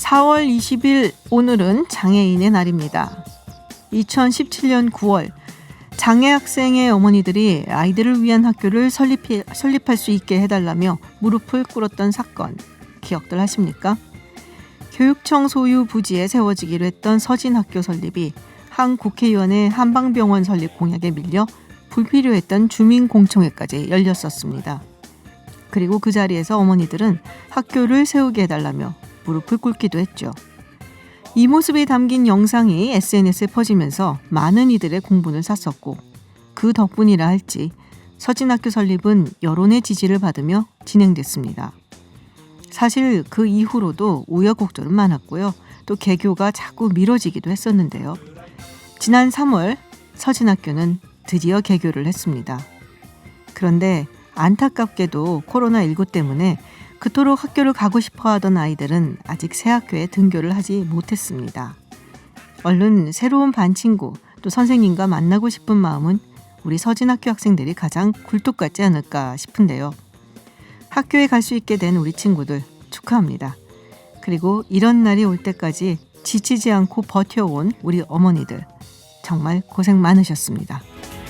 4월 20일 오늘은 장애인의 날입니다. 2017년 9월 장애 학생의 어머니들이 아이들을 위한 학교를 설립할 수 있게 해달라며 무릎을 꿇었던 사건 기억들 하십니까? 교육청 소유 부지에 세워지기로 했던 서진학교 설립이 한 국회의원의 한방병원 설립 공약에 밀려 불필요했던 주민공청회까지 열렸었습니다. 그리고 그 자리에서 어머니들은 학교를 세우게 해달라며 무릎을 꿇기도 했죠. 이 모습이 담긴 영상이 SNS에 퍼지면서 많은 이들의 공분을 샀었고 그 덕분이라 할지 서진학교 설립은 여론의 지지를 받으며 진행됐습니다. 사실 그 이후로도 우여곡절은 많았고요. 또 개교가 자꾸 미뤄지기도 했었는데요. 지난 3월 서진학교는 드디어 개교를 했습니다. 그런데 안타깝게도 코로나19 때문에 그토록 학교를 가고 싶어 하던 아이들은 아직 새 학교에 등교를 하지 못했습니다. 얼른 새로운 반 친구 또 선생님과 만나고 싶은 마음은 우리 서진학교 학생들이 가장 굴뚝 같지 않을까 싶은데요. 학교에 갈 수 있게 된 우리 친구들 축하합니다. 그리고 이런 날이 올 때까지 지치지 않고 버텨온 우리 어머니들 정말 고생 많으셨습니다.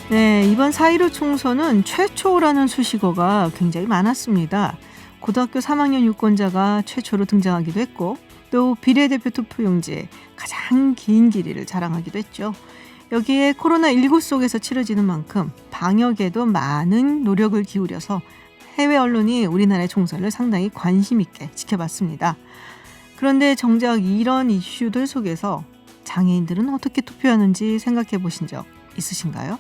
네, 이번 4.15 총선은 최초라는 수식어가 굉장히 많았습니다. 고등학교 3학년 유권자가 최초로 등장하기도 했고 또 비례대표 투표용지에 가장 긴 길이를 자랑하기도 했죠. 여기에 코로나19 속에서 치러지는 만큼 방역에도 많은 노력을 기울여서 해외 언론이 우리나라의 총선을 상당히 관심 있게 지켜봤습니다. 그런데 정작 이런 이슈들 속에서 장애인들은 어떻게 투표하는지 생각해 보신 적 있으신가요?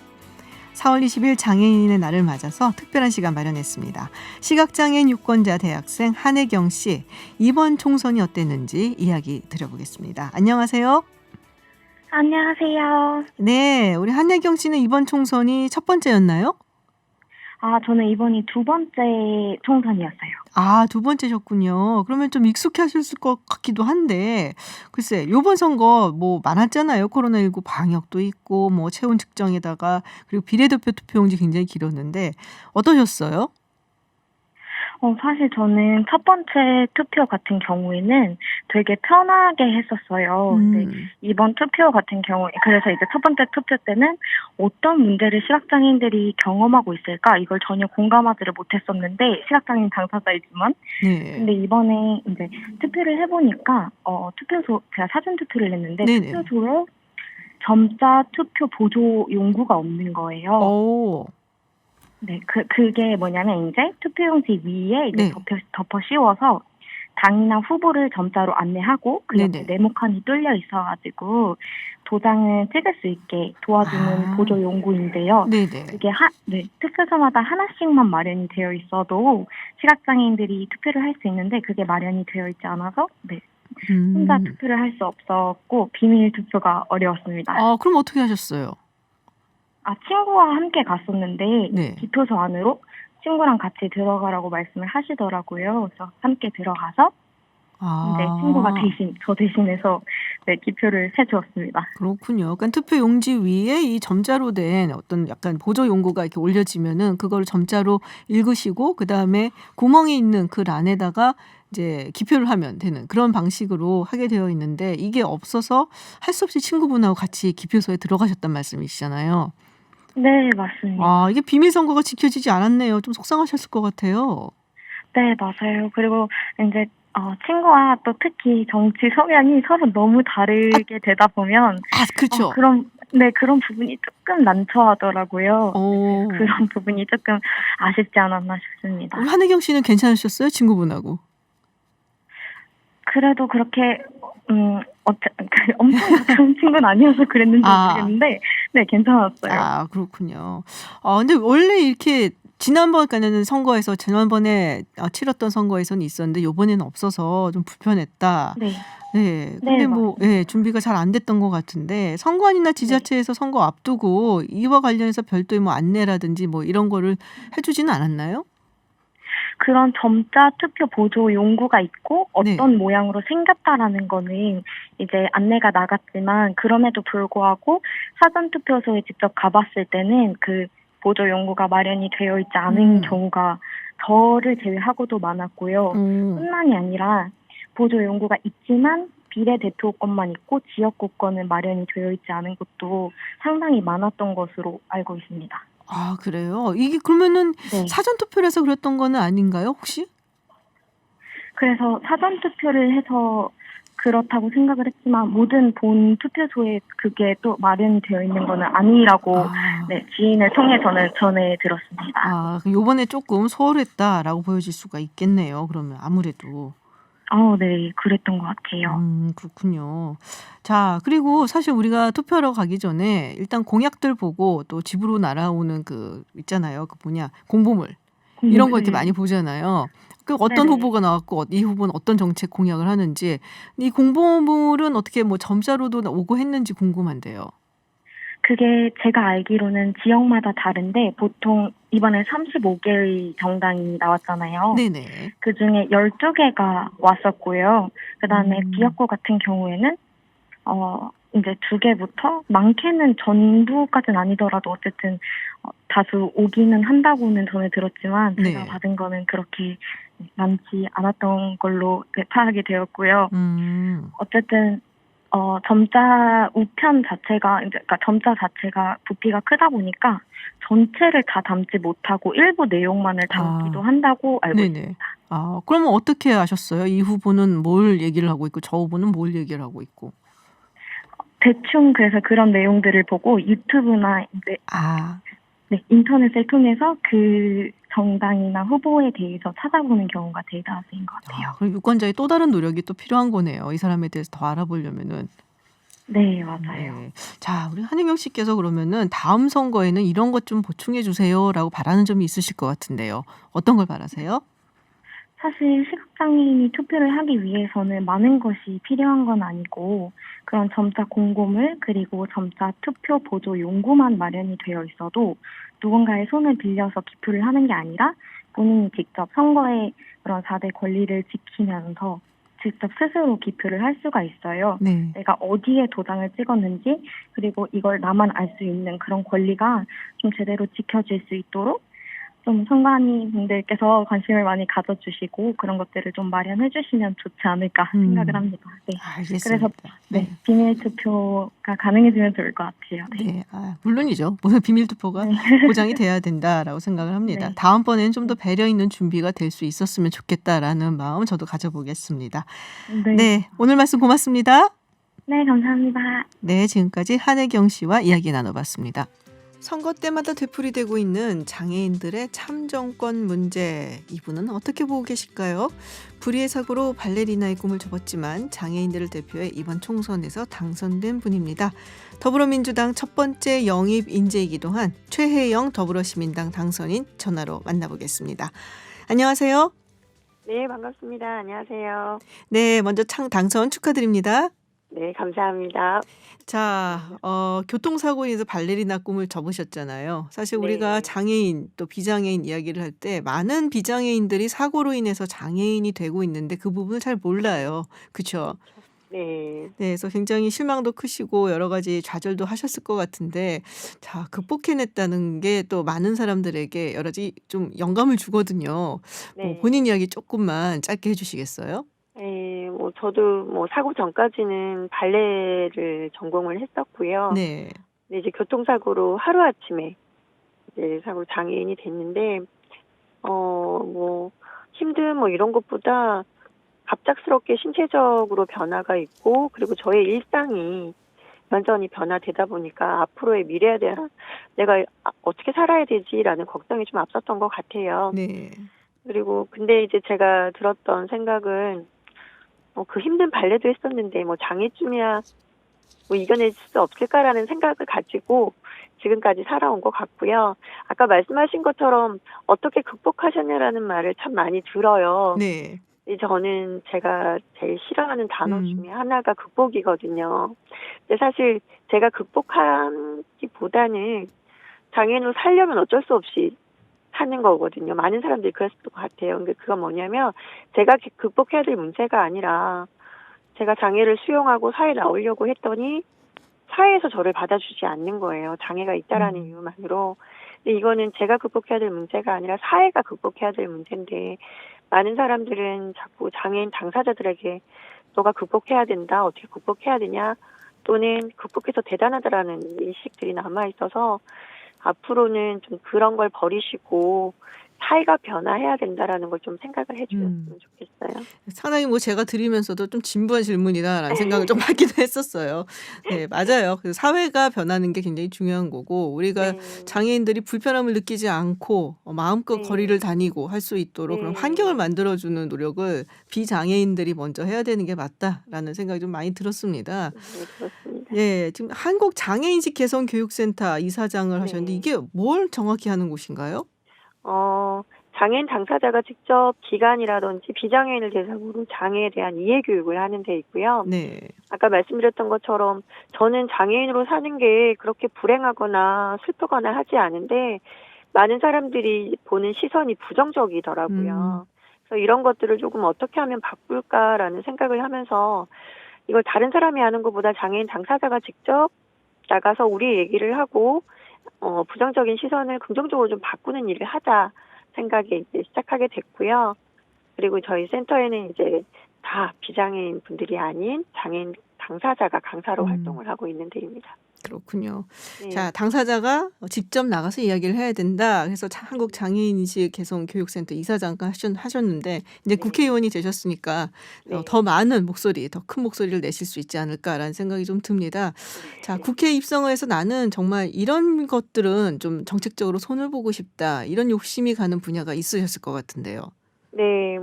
4월 20일 장애인의 날을 맞아서 특별한 시간 마련했습니다. 시각장애인 유권자 대학생 한혜경 씨, 이번 총선이 어땠는지 이야기 드려보겠습니다. 안녕하세요. 안녕하세요. 네, 우리 한혜경 씨는 이번 총선이 첫 번째였나요? 저는 이번이 두 번째 총선이었어요. 아, 두 번째셨군요. 그러면 좀 익숙하셨을 것 같기도 한데, 글쎄, 요번 선거 뭐 많았잖아요. 코로나19 방역도 있고, 뭐 체온 측정에다가, 그리고 비례대표 투표용지 굉장히 길었는데, 어떠셨어요? 사실 저는 첫 번째 투표 같은 경우에는 되게 편하게 했었어요. 근데 이번 투표 같은 경우에, 그래서 이제 첫 번째 투표 때는 어떤 문제를 시각장애인들이 경험하고 있을까? 이걸 전혀 공감하지를 못했었는데, 시각장애인 당사자이지만. 네. 근데 이번에 이제 투표를 해보니까, 제가 사전 투표를 했는데, 네네. 투표소에 점자 투표 보조 용구가 없는 거예요. 오. 네, 그게 뭐냐면 이제 투표용지 위에 이제 네. 덮어 씌워서 당이나 후보를 점자로 안내하고 그 옆에 네네. 네모칸이 뚫려 있어가지고 도장을 찍을 수 있게 도와주는 보조 용구인데요. 네네. 이게 투표소마다 하나씩만 마련이 되어 있어도 시각장애인들이 투표를 할 수 있는데 그게 마련이 되어 있지 않아서 혼자 투표를 할 수 없었고 비밀 투표가 어려웠습니다. 그럼 어떻게 하셨어요? 친구와 함께 갔었는데 네. 기표소 안으로 친구랑 같이 들어가라고 말씀을 하시더라고요. 그래서 함께 들어가서 이제 친구가 저 대신해서 기표를 해주었습니다. 그렇군요. 그러니까 투표 용지 위에 이 점자로 된 어떤 약간 보조 용구가 이렇게 올려지면은 그걸 점자로 읽으시고 그 다음에 구멍이 있는 그 란에다가 이제 기표를 하면 되는 그런 방식으로 하게 되어 있는데 이게 없어서 할 수 없이 친구분하고 같이 기표소에 들어가셨단 말씀이시잖아요. 네, 맞습니다. 이게 비밀 선거가 지켜지지 않았네요. 좀 속상하셨을 것 같아요. 네, 맞아요. 그리고 이제 친구와 또 특히 정치 성향이 서로 너무 다르게 되다 보면 그렇죠. 그런 부분이 조금 난처하더라고요. 오. 그런 부분이 조금 아쉽지 않았나 싶습니다. 우리 한혜경 씨는 괜찮으셨어요? 친구분하고? 그래도 그렇게 엄청 가까운 친구는 아니어서 그랬는지 모르겠는데 네, 괜찮았어요. 그렇군요. 근데 원래 이렇게 지난번에는 선거에서 지난번에 치렀던 선거에서는 있었는데 요번에는 없어서 좀 불편했다. 네. 네. 근데 맞습니다. 준비가 잘 안 됐던 것 같은데 선관위나 지자체에서 선거 앞두고 이와 관련해서 별도의 뭐 안내라든지 뭐 이런 거를 해주지는 않았나요? 그런 점자 투표 보조 용구가 있고 네. 어떤 모양으로 생겼다라는 거는 이제 안내가 나갔지만 그럼에도 불구하고 사전 투표소에 직접 가봤을 때는 그 보조 용구가 마련이 되어 있지 않은 경우가 저를 제외하고도 많았고요. 뿐만이 아니라 보조 용구가 있지만 비례대표권만 있고 지역구권은 마련이 되어 있지 않은 곳도 상당히 많았던 것으로 알고 있습니다. 아, 그래요? 이게 그러면은 네. 사전 투표를 해서 그랬던 거는 아닌가요, 혹시? 그래서 사전 투표를 해서 그렇다고 생각을 했지만 모든 본 투표소에 그게 또 마련이 되어 있는 거는 아니라고 아. 네, 지인을 통해 저는 전해 들었습니다. 아, 요번에 조금 소홀했다라고 보여질 수가 있겠네요, 그러면 아무래도. 네, 그랬던 것 같아요. 그렇군요. 자, 그리고 사실 우리가 투표하러 가기 전에 일단 공약들 보고 또 집으로 날아오는 그 있잖아요. 그 뭐냐, 공보물. 이런 거 이렇게 많이 보잖아요. 그 어떤 네네. 후보가 나왔고 이 후보는 어떤 정책 공약을 하는지, 이 공보물은 어떻게 뭐 점자로도 오고 했는지 궁금한데요. 그게 제가 알기로는 지역마다 다른데 보통 이번에 35개의 정당이 나왔잖아요. 네네. 그중에 12개가 왔었고요. 그다음에 음. 지역구 같은 경우에는 이제 2개부터 많게는 전부까지는 아니더라도 어쨌든 다수 오기는 한다고는 전해 들었지만 제가 네. 받은 거는 그렇게 많지 않았던 걸로 파악이 되었고요. 어쨌든 점자 우편 자체가 이제 그러니까 점자 자체가 부피가 크다 보니까 전체를 다 담지 못하고 일부 내용만을 담기도 한다고 알고 네네. 있습니다. 아, 그러면 어떻게 아셨어요? 이 후보는 뭘 얘기를 하고 있고 저 후보는 뭘 얘기를 하고 있고. 대충 그래서 그런 내용들을 보고 유튜브나 이제 아. 네, 인터넷을 통해서 그 정당이나 후보에 대해서 찾아보는 경우가 대다수인 것 같아요. 아, 그럼 유권자의 또 다른 노력이 또 필요한 거네요. 이 사람에 대해서 더 알아보려면은. 네, 맞아요. 네. 자, 우리 한혜경 씨께서 그러면은 다음 선거에는 이런 것 좀 보충해 주세요라고 바라는 점이 있으실 것 같은데요. 어떤 걸 바라세요? 사실 시각장애인이 투표를 하기 위해서는 많은 것이 필요한 건 아니고 그런 점자 공고물 그리고 점자 투표 보조 용구만 마련이 되어 있어도 누군가의 손을 빌려서 기표를 하는 게 아니라 본인이 직접 선거의 그런 4대 권리를 지키면서 직접 스스로 기표를 할 수가 있어요. 네. 내가 어디에 도장을 찍었는지 그리고 이걸 나만 알 수 있는 그런 권리가 좀 제대로 지켜질 수 있도록 좀 선관위분들께서 관심을 많이 가져주시고 그런 것들을 좀 마련해 주시면 좋지 않을까 생각을 합니다. 네. 알겠습니다. 그래서 네, 비밀 투표가 가능해지면 좋을 것 같아요. 네. 네. 아, 물론이죠. 비밀 투표가 네. 보장이 돼야 된다라고 생각을 합니다. 네. 다음번에는 좀 더 배려 있는 준비가 될 수 있었으면 좋겠다라는 마음 저도 가져보겠습니다. 네. 네. 오늘 말씀 고맙습니다. 네, 감사합니다. 네, 지금까지 한혜경 씨와 이야기 나눠봤습니다. 선거 때마다 되풀이되고 있는 장애인들의 참정권 문제, 이분은 어떻게 보고 계실까요? 불의의 사고로 발레리나의 꿈을 접었지만 장애인들을 대표해 이번 총선에서 당선된 분입니다. 더불어민주당 첫 번째 영입 인재이기도 한 최혜영 더불어시민당 당선인 전화로 만나보겠습니다. 안녕하세요. 네, 반갑습니다. 안녕하세요. 네, 먼저 당선 축하드립니다. 네, 감사합니다. 자, 교통사고로 인해서 발레리나 꿈을 접으셨잖아요. 사실 우리가 네. 장애인 또 비장애인 이야기를 할 때 많은 비장애인들이 사고로 인해서 장애인이 되고 있는데 그 부분을 잘 몰라요. 그렇죠? 네. 네, 그래서 굉장히 실망도 크시고 여러 가지 좌절도 하셨을 것 같은데, 자, 극복해냈다는 게 또 많은 사람들에게 여러 가지 좀 영감을 주거든요. 네. 본인 이야기 조금만 짧게 해주시겠어요? 네, 저도 사고 전까지는 발레를 전공을 했었고요. 네. 근데 이제 교통사고로 하루아침에 이제 사고 장애인이 됐는데, 힘든 이런 것보다 갑작스럽게 신체적으로 변화가 있고, 그리고 저의 일상이 완전히 변화되다 보니까 앞으로의 미래에 대한 내가 어떻게 살아야 되지라는 걱정이 좀 앞섰던 것 같아요. 네. 그리고 근데 이제 제가 들었던 생각은 그 힘든 발레도 했었는데 장애쯤이야 이겨낼 수 없을까라는 생각을 가지고 지금까지 살아온 것 같고요. 아까 말씀하신 것처럼 어떻게 극복하셨냐라는 말을 참 많이 들어요. 네. 저는 제가 제일 싫어하는 단어 중에 하나가 극복이거든요. 근데 사실 제가 극복하기보다는 장애인으로 살려면 어쩔 수 없이 하는 거거든요. 많은 사람들이 그랬을 것 같아요. 근데 그건 뭐냐면 제가 극복해야 될 문제가 아니라 제가 장애를 수용하고 사회에 나오려고 했더니 사회에서 저를 받아주지 않는 거예요. 장애가 있다라는 이유만으로. 근데 이거는 제가 극복해야 될 문제가 아니라 사회가 극복해야 될 문제인데 많은 사람들은 자꾸 장애인 당사자들에게 너가 극복해야 된다, 어떻게 극복해야 되냐, 또는 극복해서 대단하다라는 인식들이 남아있어서 앞으로는 좀 그런 걸 버리시고 사회가 변화해야 된다라는 걸 좀 생각을 해주셨으면 좋겠어요. 상당히 뭐 제가 들으면서도 좀 진부한 질문이다라는 생각을 좀 하기도 했었어요. 네, 맞아요. 그래서 사회가 변하는 게 굉장히 중요한 거고 우리가 네, 장애인들이 불편함을 느끼지 않고 마음껏 네, 거리를 다니고 할 수 있도록 그런 환경을 네, 만들어주는 노력을 비장애인들이 먼저 해야 되는 게 맞다라는 생각이 좀 많이 들었습니다. 네, 그렇습니다. 예, 지금 한국장애인식 개선교육센터 이사장을 하셨는데 네. 이게 뭘 정확히 하는 곳인가요? 장애인 당사자가 직접 기관이라든지 비장애인을 대상으로 장애에 대한 이해 교육을 하는 데 있고요. 네. 아까 말씀드렸던 것처럼 저는 장애인으로 사는 게 그렇게 불행하거나 슬프거나 하지 않은데 많은 사람들이 보는 시선이 부정적이더라고요. 그래서 이런 것들을 조금 어떻게 하면 바꿀까라는 생각을 하면서 이걸 다른 사람이 하는 것보다 장애인 당사자가 직접 나가서 우리 얘기를 하고 부정적인 시선을 긍정적으로 좀 바꾸는 일을 하자 생각에 이제 시작하게 됐고요. 그리고 저희 센터에는 이제 다 비장애인 분들이 아닌 장애인 당사자가 강사로 활동을 하고 있는 데입니다. 그렇군요. 네. 자, 당사자가 직접 나가서 이야기를 해야 된다. 그래서 한국장애인식 개선교육센터 이사장과 하셨는데 이제 네. 국회의원이 되셨으니까 네. 더 많은 목소리, 더 큰 목소리를 내실 수 있지 않을까라는 생각이 좀 듭니다. 자, 네. 국회에 입성을 해서 나는 정말 이런 것들은 좀 정책적으로 손을 보고 싶다. 이런 욕심이 가는 분야가 있으셨을 것 같은데요. 네,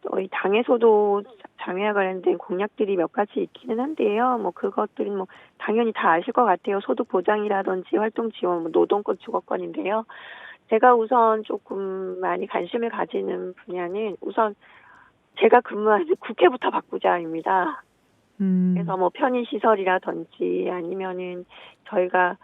저희 당에서도 장애와 관련된 공약들이 몇 가지 있기는 한데요. 그것들은 당연히 다 아실 것 같아요. 소득 보장이라든지 활동 지원, 노동권 주거권인데요. 제가 우선 조금 많이 관심을 가지는 분야는 우선 제가 근무하는 국회부터 바꾸자입니다. 그래서 편의시설이라든지 아니면은 저희가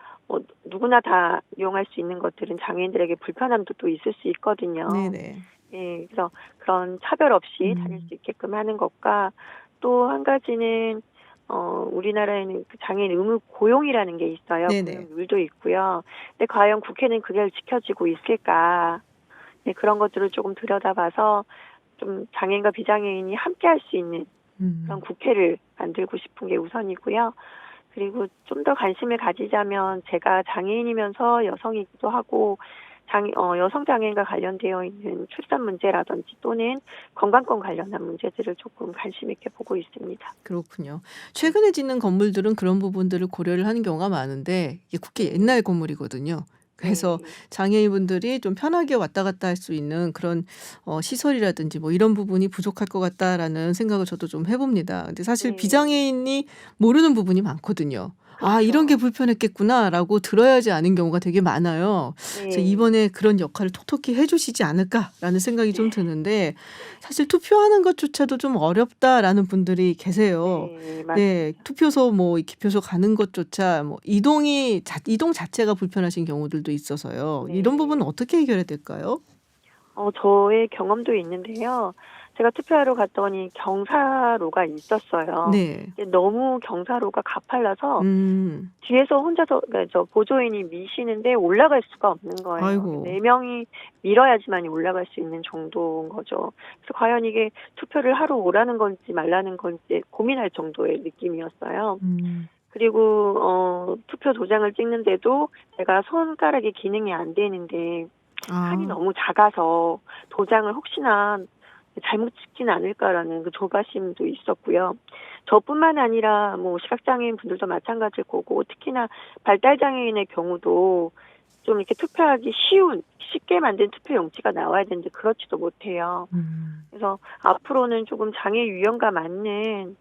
누구나 다 이용할 수 있는 것들은 장애인들에게 불편함도 또 있을 수 있거든요. 네네. 예, 그래서 그런 차별 없이 다닐 수 있게끔 하는 것과 또 한 가지는 우리나라에는 그 장애인 의무 고용이라는 게 있어요. 네네. 고용률도 있고요. 근데 과연 국회는 그게 지켜지고 있을까? 네, 그런 것들을 조금 들여다봐서 좀 장애인과 비장애인이 함께 할 수 있는 그런 국회를 만들고 싶은 게 우선이고요. 그리고 좀 더 관심을 가지자면 제가 장애인이면서 여성이기도 하고 여성 장애인과 관련되어 있는 출산 문제라든지 또는 건강권 관련한 문제들을 조금 관심 있게 보고 있습니다. 그렇군요. 최근에 짓는 건물들은 그런 부분들을 고려를 하는 경우가 많은데 이게 국회 옛날 건물이거든요. 그래서 네. 장애인분들이 좀 편하게 왔다 갔다 할 수 있는 그런 시설이라든지 이런 부분이 부족할 것 같다라는 생각을 저도 좀 해봅니다. 근데 사실 네. 비장애인이 모르는 부분이 많거든요. 아, 이런 게 불편했겠구나라고 들어야지 아는 경우가 되게 많아요. 그래서 네. 이번에 그런 역할을 톡톡히 해주시지 않을까라는 생각이 좀 드는데 사실 투표하는 것조차도 좀 어렵다라는 분들이 계세요. 네, 맞습니다. 네, 투표소 이 기표소 가는 것조차 이동 자체가 불편하신 경우들도 있어서요. 네. 이런 부분은 어떻게 해결해야 될까요? 저의 경험도 있는데요. 제가 투표하러 갔더니 경사로가 있었어요. 네. 근데 너무 경사로가 가팔라서 뒤에서 혼자서 저 보조인이 미시는데 올라갈 수가 없는 거예요. 아이고. 4명이 밀어야지만이 올라갈 수 있는 정도인 거죠. 그래서 과연 이게 투표를 하러 오라는 건지 말라는 건지 고민할 정도의 느낌이었어요. 그리고 투표 도장을 찍는데도 제가 손가락이 기능이 안 되는데 칸이 너무 작아서 도장을 혹시나 잘못 찍진 않을까라는 그 조바심도 있었고요. 저뿐만 아니라 시각장애인 분들도 마찬가지일 거고 특히나 발달장애인의 경우도 좀 이렇게 투표하기 쉽게 만든 투표 용지가 나와야 되는데 그렇지도 못해요. 그래서 앞으로는 조금 장애 유형과 맞는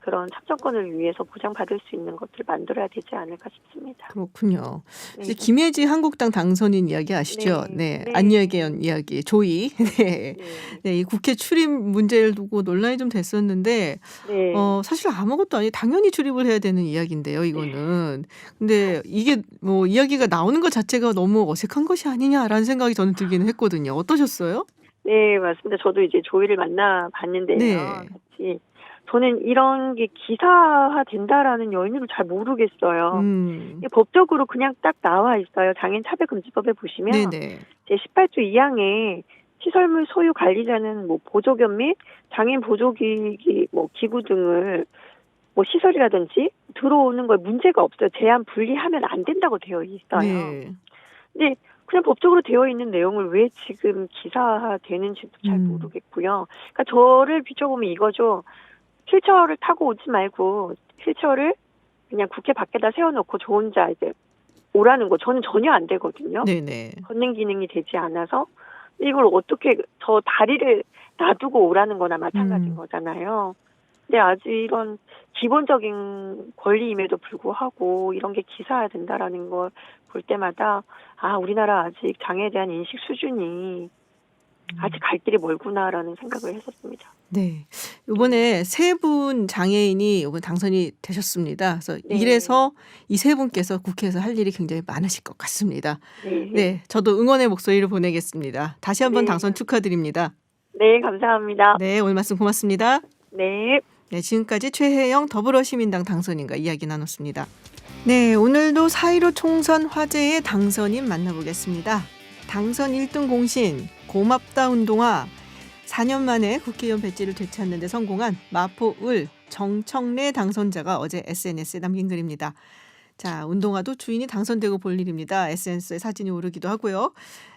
그런 참정권을 위해서 보장받을 수 있는 것들을 만들어야 되지 않을까 싶습니다. 그렇군요. 네. 이제 김혜지 한국당 당선인 이야기 아시죠? 네. 네. 안예견 이야기, 조이. 네. 네. 네, 이 국회 출입 문제를 두고 논란이 좀 됐었는데 네. 사실 아무것도 아니 당연히 출입을 해야 되는 이야기인데요, 이거는. 근데 이게 이야기가 나오는 것 자체가 너무 어색한 것이 아니냐라는 생각이 저는 들기는 했거든요. 어떠셨어요? 네, 맞습니다. 저도 이제 조이를 만나 봤는데요. 네. 같이 저는 이런 게 기사화 된다라는 연유를 잘 모르겠어요. 이게 법적으로 그냥 딱 나와 있어요. 장애인 차별금지법에 보시면 네네. 제 18조 2항에 시설물 소유 관리자는 뭐 보조견 및 장애인 보조기기 뭐 기구 등을 뭐 시설이라든지 들어오는 거에 문제가 없어요. 제한 분리하면 안 된다고 되어 있어요. 네. 근데 그냥 법적으로 되어 있는 내용을 왜 지금 기사화되는지도 잘 음. 모르겠고요. 그러니까 저를 비춰보면 이거죠. 휠체어를 타고 오지 말고 휠체어를 그냥 국회 밖에다 세워놓고 저 혼자 이제 오라는 거. 저는 전혀 안 되거든요. 네네. 걷는 기능이 되지 않아서 이걸 어떻게 저 다리를 놔두고 오라는 거나 마찬가지인 거잖아요. 근데 아직 이런 기본적인 권리임에도 불구하고 이런 게 기사화된다라는 걸 볼 때마다 아 우리나라 아직 장애에 대한 인식 수준이 아직 갈 길이 멀구나라는 생각을 했었습니다. 네. 이번에 세 분 장애인이 이번 당선이 되셨습니다. 그래서 네. 이래서 이 세 분께서 국회에서 할 일이 굉장히 많으실 것 같습니다. 네. 네, 저도 응원의 목소리를 보내겠습니다. 다시 한번 네. 당선 축하드립니다. 네, 감사합니다. 네, 오늘 말씀 고맙습니다. 네. 네, 지금까지 최혜영 더불어시민당 당선인과 이야기 나눴습니다. 네, 오늘도 4.15 총선 화제의 당선인 만나보겠습니다. 당선 1등 공신 고맙다 운동화 4년 만에 국회의원 배지를 되찾는 데 성공한 마포을 정청래 당선자가 어제 SNS에 남긴 글입니다. 자, 운동화도 주인이 당선되고 볼 일입니다. SNS에 사진이 오르기도 하고요.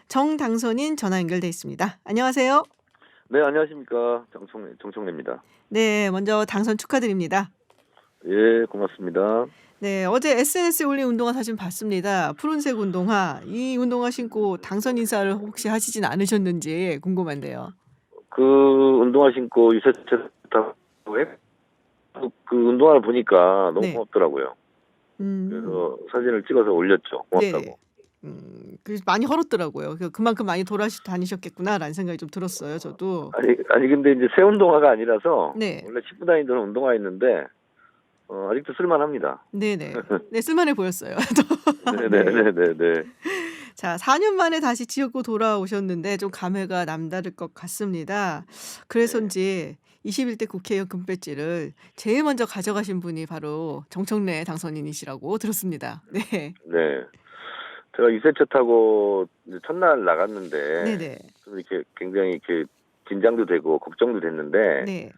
정 당선인 전화 연결돼 있습니다. 안녕하세요. 네, 안녕하십니까. 정청래입니다. 네, 먼저 당선 축하드립니다. 예, 고맙습니다. 네, 어제 SNS에 올린 운동화 사진 봤습니다. 푸른색 운동화. 이 운동화 신고 당선 인사를 혹시 하시진 않으셨는지 궁금한데요. 그 운동화 신고 유세차 타고 그 운동화를 보니까 너무 네. 고맙더라고요. 그래서 사진을 찍어서 올렸죠. 네. 고맙다고. 그래서 많이 헐었더라고요. 그만큼 많이 다니셨겠구나라는 생각이 좀 들었어요. 저도. 아니 근데 이제 새 운동화가 아니라서 네. 원래 신고 다니던 운동화 있는데 아직도 쓸만합니다. 네네. 네, 쓸만해 보였어요. 네네네네. 자, 4년 만에 다시 지역구 돌아오셨는데 좀 감회가 남다를 것 같습니다. 그래서인지 21대 국회의원 금배지를 제일 먼저 가져가신 분이 바로 정청래 당선인이시라고 들었습니다. 네. 네. 제가 유세차 타고 이제 첫날 나갔는데 네네. 좀 이렇게 굉장히 이렇게 긴장도 되고 걱정도 됐는데 네.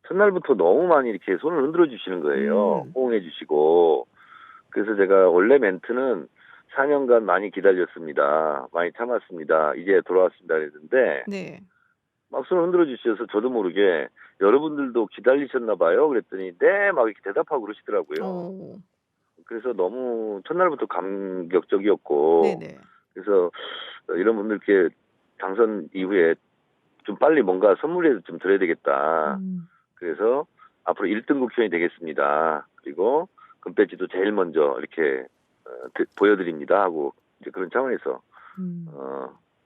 첫날부터 너무 많이 이렇게 손을 흔들어 주시는 거예요. 호응해 주시고. 그래서 제가 원래 멘트는 4년간 많이 기다렸습니다. 많이 참았습니다. 이제 돌아왔습니다. 그랬는데 네. 막 손을 흔들어 주셔서 저도 모르게 여러분들도 기다리셨나 봐요. 그랬더니 네, 막 이렇게 대답하고 그러시더라고요. 그래서 너무 첫날부터 감격적이었고 네네. 그래서 이런 분들께 당선 이후에 좀 빨리 뭔가 선물이라도 좀 드려야 되겠다. 그래서 앞으로 1등 국회의원이 되겠습니다. 그리고 금배지도 제일 먼저 이렇게 보여드립니다 하고 이제 그런 차원에서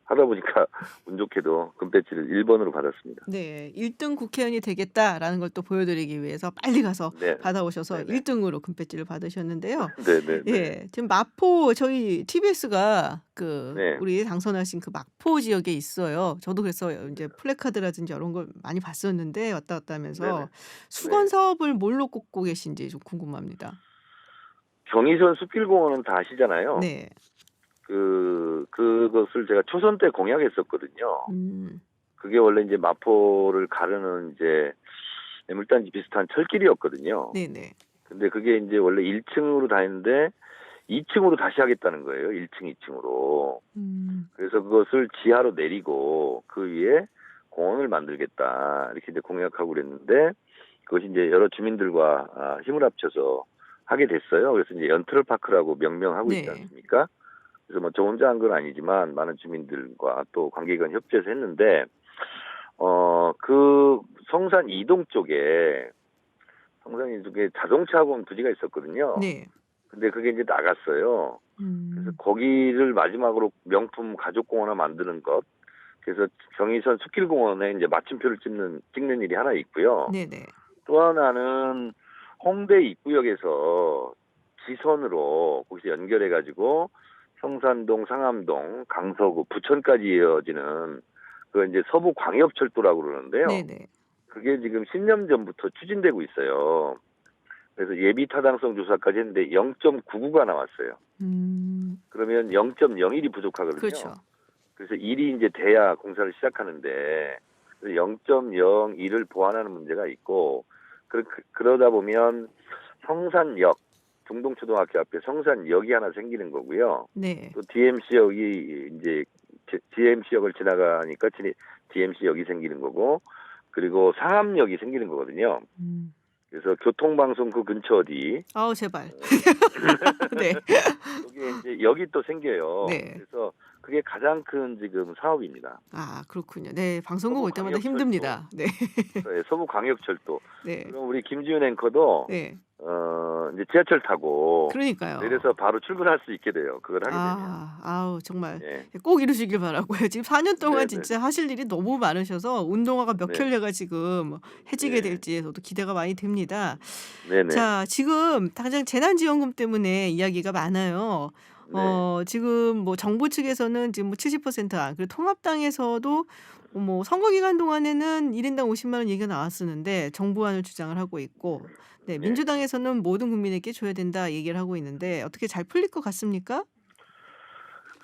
하다 보니까 운 좋게도 금배지를 1번으로 받았습니다. 네, 1등 국회의원이 되겠다라는 걸 또 보여드리기 위해서 빨리 가서 네. 받아오셔서 네네. 1등으로 금배지를 받으셨는데요. 네네. 예, 지금 마포 저희 TBS가 네. 우리 당선하신 그 마포 지역에 있어요. 저도 그래서 이제 플래카드라든지 이런 걸 많이 봤었는데 왔다 갔다 하면서 네네. 수건 네. 사업을 뭘로 꼽고 계신지 좀 궁금합니다. 경의선 숲길공원은 다 아시잖아요. 네. 그것을 제가 초선 때 공약했었거든요. 그게 원래 이제 마포를 가르는 이제 애물단지 비슷한 철길이었거든요. 네네. 근데 그게 이제 원래 1층으로 다녔는데 2층으로 다시 하겠다는 거예요. 1층, 2층으로. 그래서 그것을 지하로 내리고 그 위에 공원을 만들겠다. 이렇게 이제 공약하고 그랬는데 그것이 이제 여러 주민들과 힘을 합쳐서 하게 됐어요. 그래서 이제 연트럴파크라고 명명하고 있지 네. 않습니까? 그래서 뭐 저 혼자 한 건 아니지만 많은 주민들과 또 관계기관 협조해서 했는데 그 성산 이동 쪽에 자동차 학원 부지가 있었거든요. 네. 근데 그게 이제 나갔어요. 그래서 거기를 마지막으로 명품 가족공원 하나 만드는 것. 그래서 경의선 숲길공원에 이제 마침표를 찍는 일이 하나 있고요. 네네. 또 하나는 홍대 입구역에서 지선으로 거기서 연결해가지고 성산동, 상암동, 강서구, 부천까지 이어지는 그 이제 서부 광역철도라고 그러는데요. 네네. 그게 지금 10년 전부터 추진되고 있어요. 그래서 예비 타당성 조사까지 했는데 0.99가 나왔어요. 그러면 0.01이 부족하거든요. 그렇죠. 그래서 1이 이제 돼야 공사를 시작하는데 0.01을 보완하는 문제가 있고 그러다 보면 성산역 중동초등학교 앞에 성산역이 하나 생기는 거고요. 네. 또 DMC역이 이제 DMC역을 지나가니까 DMC역이 생기는 거고 그리고 상암역이 생기는 거거든요. 그래서 교통방송 그 근처 어디 아우 제발. 네. 여기에 이제 역이 또 생겨요. 네. 그래서 그게 가장 큰 지금 사업입니다. 아 그렇군요. 네, 방송국 올 때마다 서부광역철도. 힘듭니다. 네. 네, 서부광역철도. 네. 그럼 우리 김지훈 앵커도 네. 이제 지하철 타고 그러니까요. 내려서 바로 출근할 수 있게 돼요. 그걸 하게 되면. 아우 정말 네. 꼭 이루시길 바라고요. 지금 4년 동안 네네. 진짜 하실 일이 너무 많으셔서 운동화가 몇 네. 켤레가 지금 해지게 네. 될지 저도 기대가 많이 됩니다. 네네. 자, 지금 당장 재난지원금 때문에 이야기가 많아요. 네. 지금 뭐 정부 측에서는 지금 뭐 70% 안, 그리고 통합당에서도 뭐 선거 기간 동안에는 1인당 50만 원 얘기가 나왔었는데 정부안을 주장을 하고 있고, 네, 네. 민주당에서는 모든 국민에게 줘야 된다 얘기를 하고 있는데 어떻게 잘 풀릴 것 같습니까?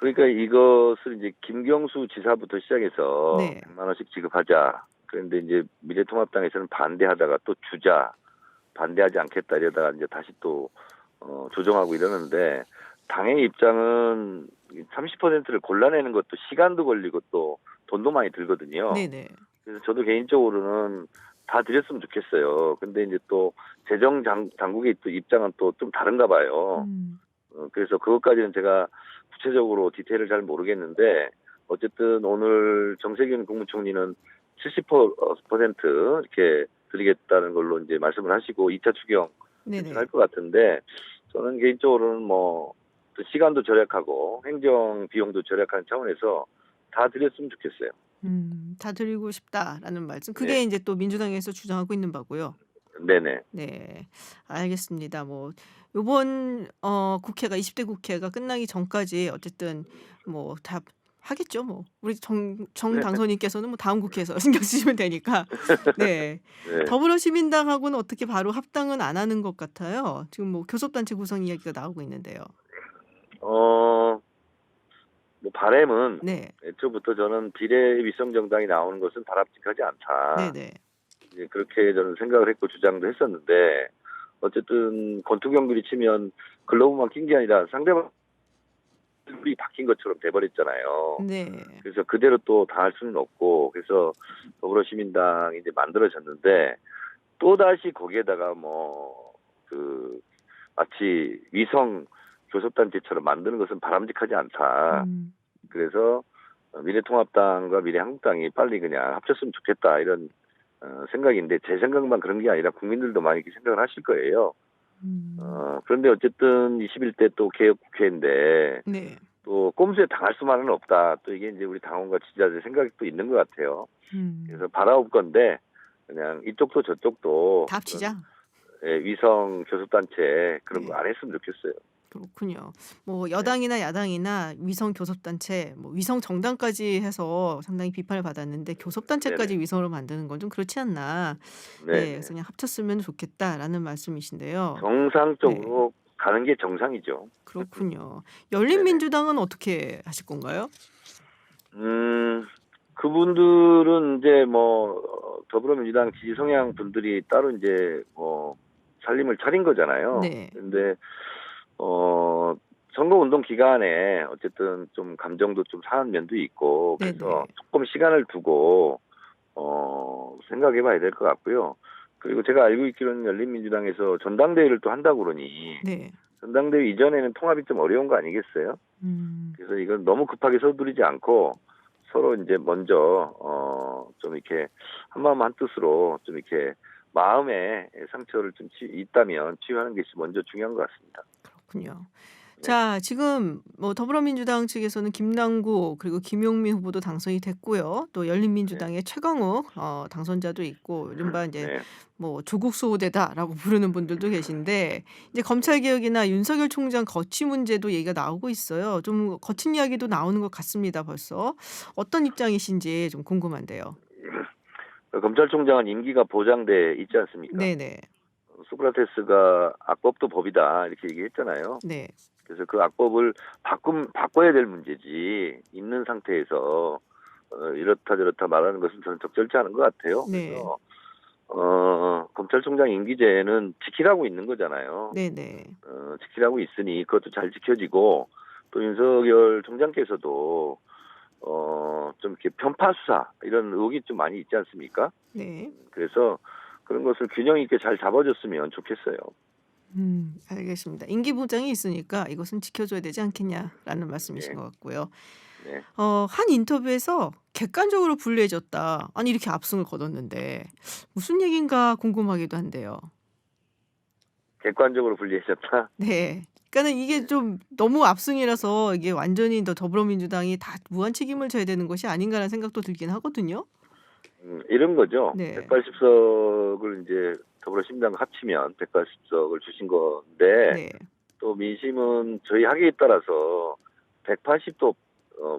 그러니까 이것을 이제 김경수 지사부터 시작해서 네. 100만 원씩 지급하자. 그런데 이제 미래통합당에서는 반대하다가 또 주자. 반대하지 않겠다 이러다가 이제 다시 또 조정하고 이러는데 당의 입장은 30%를 골라내는 것도 시간도 걸리고 또 돈도 많이 들거든요. 네네. 그래서 저도 개인적으로는 다 드렸으면 좋겠어요. 근데 이제 또 재정 당국의 또 입장은 또 좀 다른가 봐요. 그래서 그것까지는 제가 구체적으로 디테일을 잘 모르겠는데 어쨌든 오늘 정세균 국무총리는 70% 이렇게 드리겠다는 걸로 이제 말씀을 하시고 2차 추경 네네. 할 것 같은데 저는 개인적으로는 뭐 시간도 절약하고 행정 비용도 절약하는 차원에서 다 드렸으면 좋겠어요. 다 드리고 싶다라는 말씀. 그게 네. 이제 또 민주당에서 주장하고 있는 바고요. 네네. 네, 알겠습니다. 뭐 요번 국회가 20대 국회가 끝나기 전까지 어쨌든 뭐 다 하겠죠. 뭐 우리 정 당선인께서는 뭐 다음 국회에서 신경 쓰시면 되니까. 네. 네. 더불어시민당하고는 어떻게 바로 합당은 안 하는 것 같아요. 지금 뭐 교섭단체 구성 이야기가 나오고 있는데요. 뭐 바람은 네, 애초부터 저는 비례위성정당이 나오는 것은 바람직하지 않다. 네네. 이제 그렇게 저는 생각을 했고 주장도 했었는데 어쨌든 권투경들이 치면 글러브만 낀 게 아니라 상대방 이 바뀐 것처럼 돼버렸잖아요. 네. 그래서 그대로 또 당할 수는 없고 그래서 더불어시민당이 이제 만들어졌는데 또 다시 거기에다가 뭐 마치 위성 교섭단체처럼 만드는 것은 바람직하지 않다. 그래서 미래통합당과 미래한국당이 빨리 그냥 합쳤으면 좋겠다 이런 생각인데 제 생각만 그런 게 아니라 국민들도 많이 이렇게 생각을 하실 거예요. 그런데 어쨌든 21대 또 개혁국회인데 네. 또 꼼수에 당할 수만은 없다. 또 이게 이제 우리 당원과 지지자들 생각이 또 있는 것 같아요. 그래서 바라올 건데 그냥 이쪽도 저쪽도 다 합치자. 위성 교섭단체 그런 네. 거 안 했으면 좋겠어요. 그렇군요. 뭐 여당이나 야당이나 위성 교섭단체, 뭐 위성 정당까지 해서 상당히 비판을 받았는데 교섭단체까지 네네. 위성으로 만드는 건 좀 그렇지 않나. 네. 네, 그래서 그냥 합쳤으면 좋겠다라는 말씀이신데요. 정상적으로 가는 게 정상이죠. 그렇군요. 열린민주당은 어떻게 하실 건가요? 그분들은 이제 뭐 더불어민주당 지지 성향 분들이 따로 이제 뭐 살림을 차린 거잖아요. 네. 근데 선거운동 기간에 어쨌든 좀 감정도 좀 상한 면도 있고 그래서 네네. 조금 시간을 두고 생각해봐야 될 것 같고요. 그리고 제가 알고 있기로는 열린민주당에서 전당대회를 또 한다고 그러니 네. 전당대회 이전에는 통합이 좀 어려운 거 아니겠어요? 그래서 이건 너무 급하게 서두르지 않고 서로 이제 먼저 좀 이렇게 한마음 한뜻으로 좀 이렇게 마음에 상처를 좀 있다면 치유하는 것이 먼저 중요한 것 같습니다. 그렇군요. 네. 자, 지금 뭐 더불어민주당 측에서는 김남국 그리고 김용민 후보도 당선이 됐고요. 또 열린민주당의 최강욱 당선자도 있고 이른바 이제 네. 뭐 조국 수호대다라고 부르는 분들도 계신데 이제 검찰 개혁이나 윤석열 총장 거취 문제도 얘기가 나오고 있어요. 좀 거친 이야기도 나오는 것 같습니다. 벌써 어떤 입장이신지 좀 궁금한데요. 검찰총장은 임기가 보장돼 있지 않습니까? 네네. 소크라테스가 악법도 법이다 이렇게 얘기했잖아요. 네. 그래서 그 악법을 바꿔야 될 문제지 있는 상태에서 이렇다 저렇다 말하는 것은 저는 적절치 않은 것 같아요. 네. 그래서 검찰총장 임기제는 지키라고 있는 거잖아요. 네네. 지키라고 있으니 그것도 잘 지켜지고 또 윤석열 총장께서도 좀 이렇게 편파 수사 이런 의혹이 좀 많이 있지 않습니까? 네. 그래서 그런 것을 균형 있게 잘 잡아줬으면 좋겠어요. 알겠습니다. 임기 보장이 있으니까 이것은 지켜줘야 되지 않겠냐라는 말씀이신 네. 것 같고요. 네. 한 인터뷰에서 객관적으로 불리해졌다. 아니 이렇게 압승을 거뒀는데 무슨 얘기인가 궁금하기도 한데요. 객관적으로 분리해졌다. 네. 그러니까는 이게 좀 너무 압승이라서 이게 완전히 더 더불어민주당이 다 무한 책임을 져야 되는 것이 아닌가라는 생각도 들긴 하거든요. 이런 거죠. 네. 180석을 이제 더불어신당 합치면 180석을 주신 건데 네. 또 민심은 저희 학예에 따라서 180도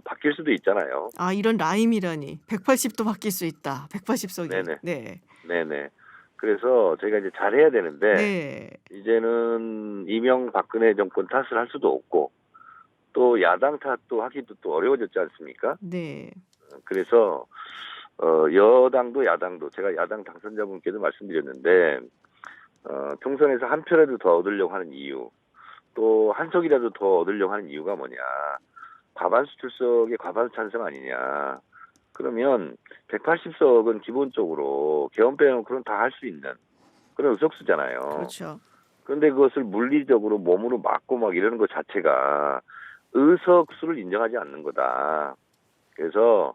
바뀔 수도 있잖아요. 아 이런 라임이라니. 180도 바뀔 수 있다. 180석이. 네네. 네. 네네. 그래서 저희가 이제 잘해야 되는데 네. 이제는 이명박근혜 정권 탓을 할 수도 없고 또 야당 탓도 하기도 또 어려워졌지 않습니까? 네. 그래서 여당도 야당도 제가 야당 당선자분께도 말씀드렸는데 총선에서 한 표라도 더 얻으려고 하는 이유 또 한 석이라도 더 얻으려고 하는 이유가 뭐냐 과반수 출석의 과반수 찬성 아니냐 그러면 180석은 기본적으로 개헌 빼놓고는 다 할 수 있는 그런 의석수잖아요. 그렇죠. 그런데 그것을 물리적으로 몸으로 막고 막 이러는 것 자체가 의석수를 인정하지 않는 거다. 그래서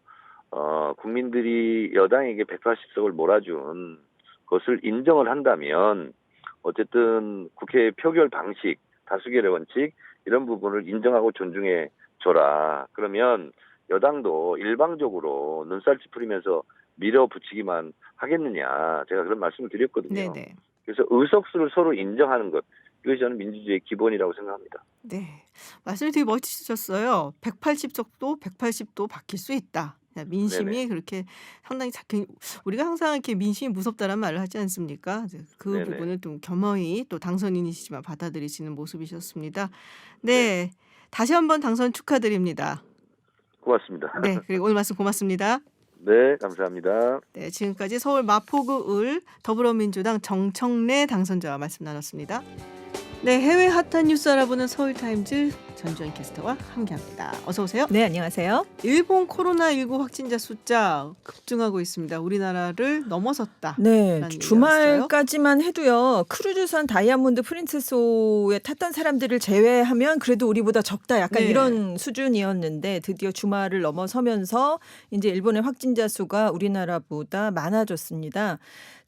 국민들이 여당에게 180석을 몰아준 것을 인정을 한다면 어쨌든 국회 표결 방식, 다수결의 원칙 이런 부분을 인정하고 존중해 줘라. 그러면 여당도 일방적으로 눈살 찌푸리면서 밀어붙이기만 하겠느냐. 제가 그런 말씀을 드렸거든요. 네네. 그래서 의석수를 서로 인정하는 것. 이것이 저는 민주주의의 기본이라고 생각합니다. 네. 말씀이 되게 멋지셨어요. 180석도 180도 바뀔 수 있다. 민심이 네네. 그렇게 상당히 우리가 항상 이렇게 민심이 무섭다는 말을 하지 않습니까? 그 네네. 부분을 좀 겸허히 또 당선인이시지만 받아들이시는 모습이셨습니다. 네. 다시 한번 당선 축하드립니다. 고맙습니다. 네. 그리고 오늘 말씀 고맙습니다. 네, 감사합니다. 네. 지금까지 서울 마포구 을 더불어민주당 정청래 당선자와 말씀 나눴습니다. 네. 해외 핫한 뉴스 알아보는 서울타임즈 전주현 캐스터와 함께합니다. 어서 오세요. 네, 안녕하세요. 일본 코로나19 확진자 숫자 급증하고 있습니다. 우리나라를 넘어섰다. 네, 라는 주말까지만 해도요. 크루즈선 다이아몬드 프린세스호에 탔던 사람들을 제외하면 그래도 우리보다 적다. 약간 네. 이런 수준이었는데 드디어 주말을 넘어서면서 이제 일본의 확진자 수가 우리나라보다 많아졌습니다.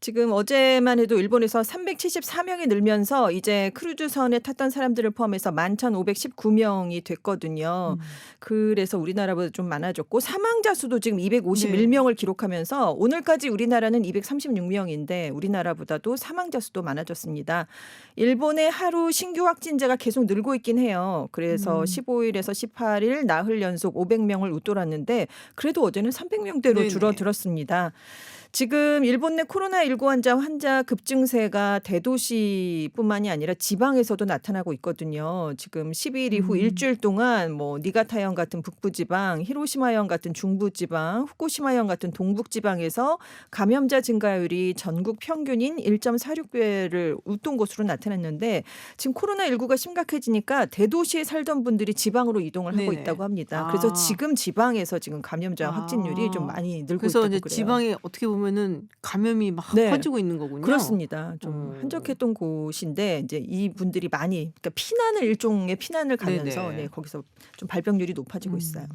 지금 어제만 해도 일본에서 374명이 늘면서 이제 크루즈선에 탔던 사람들을 포함해서 11,519명이 됐거든요. 그래서 우리나라보다 좀 많아졌고 사망자 수도 지금 251명을 기록하면서 오늘까지 우리나라는 236명인데 우리나라보다도 사망자 수도 많아졌습니다. 일본의 하루 신규 확진자가 계속 늘고 있긴 해요. 그래서 15일에서 18일 나흘 연속 500명을 웃돌았는데 그래도 어제는 300명대로 네네. 줄어들었습니다. 지금 일본 내 코로나19 환자 급증세가 대도시뿐만이 아니라 지방에서도 나타나고 있거든요. 지금 12일 이후 일주일 동안 뭐 니가타현 같은 북부지방, 히로시마현 같은 중부지방, 후쿠시마현 같은 동북지방에서 감염자 증가율이 전국 평균인 1.46배를 웃돈 것으로 나타났는데 지금 코로나19가 심각해지니까 대도시에 살던 분들이 지방으로 이동을 하고 네네. 있다고 합니다. 아. 그래서 지금 지방에서 지금 감염자 확진율이 좀 많이 늘고 그래서 있다고 이제 그래요. 지방에 어떻게 보면은 감염이 막 네. 퍼지고 있는 거군요. 그렇습니다. 좀 한적했던 곳인데 이제 이분들이 많이 그러니까 일종의 피난을 가면서 네네. 네, 거기서 좀 발병률이 높아지고 있어요.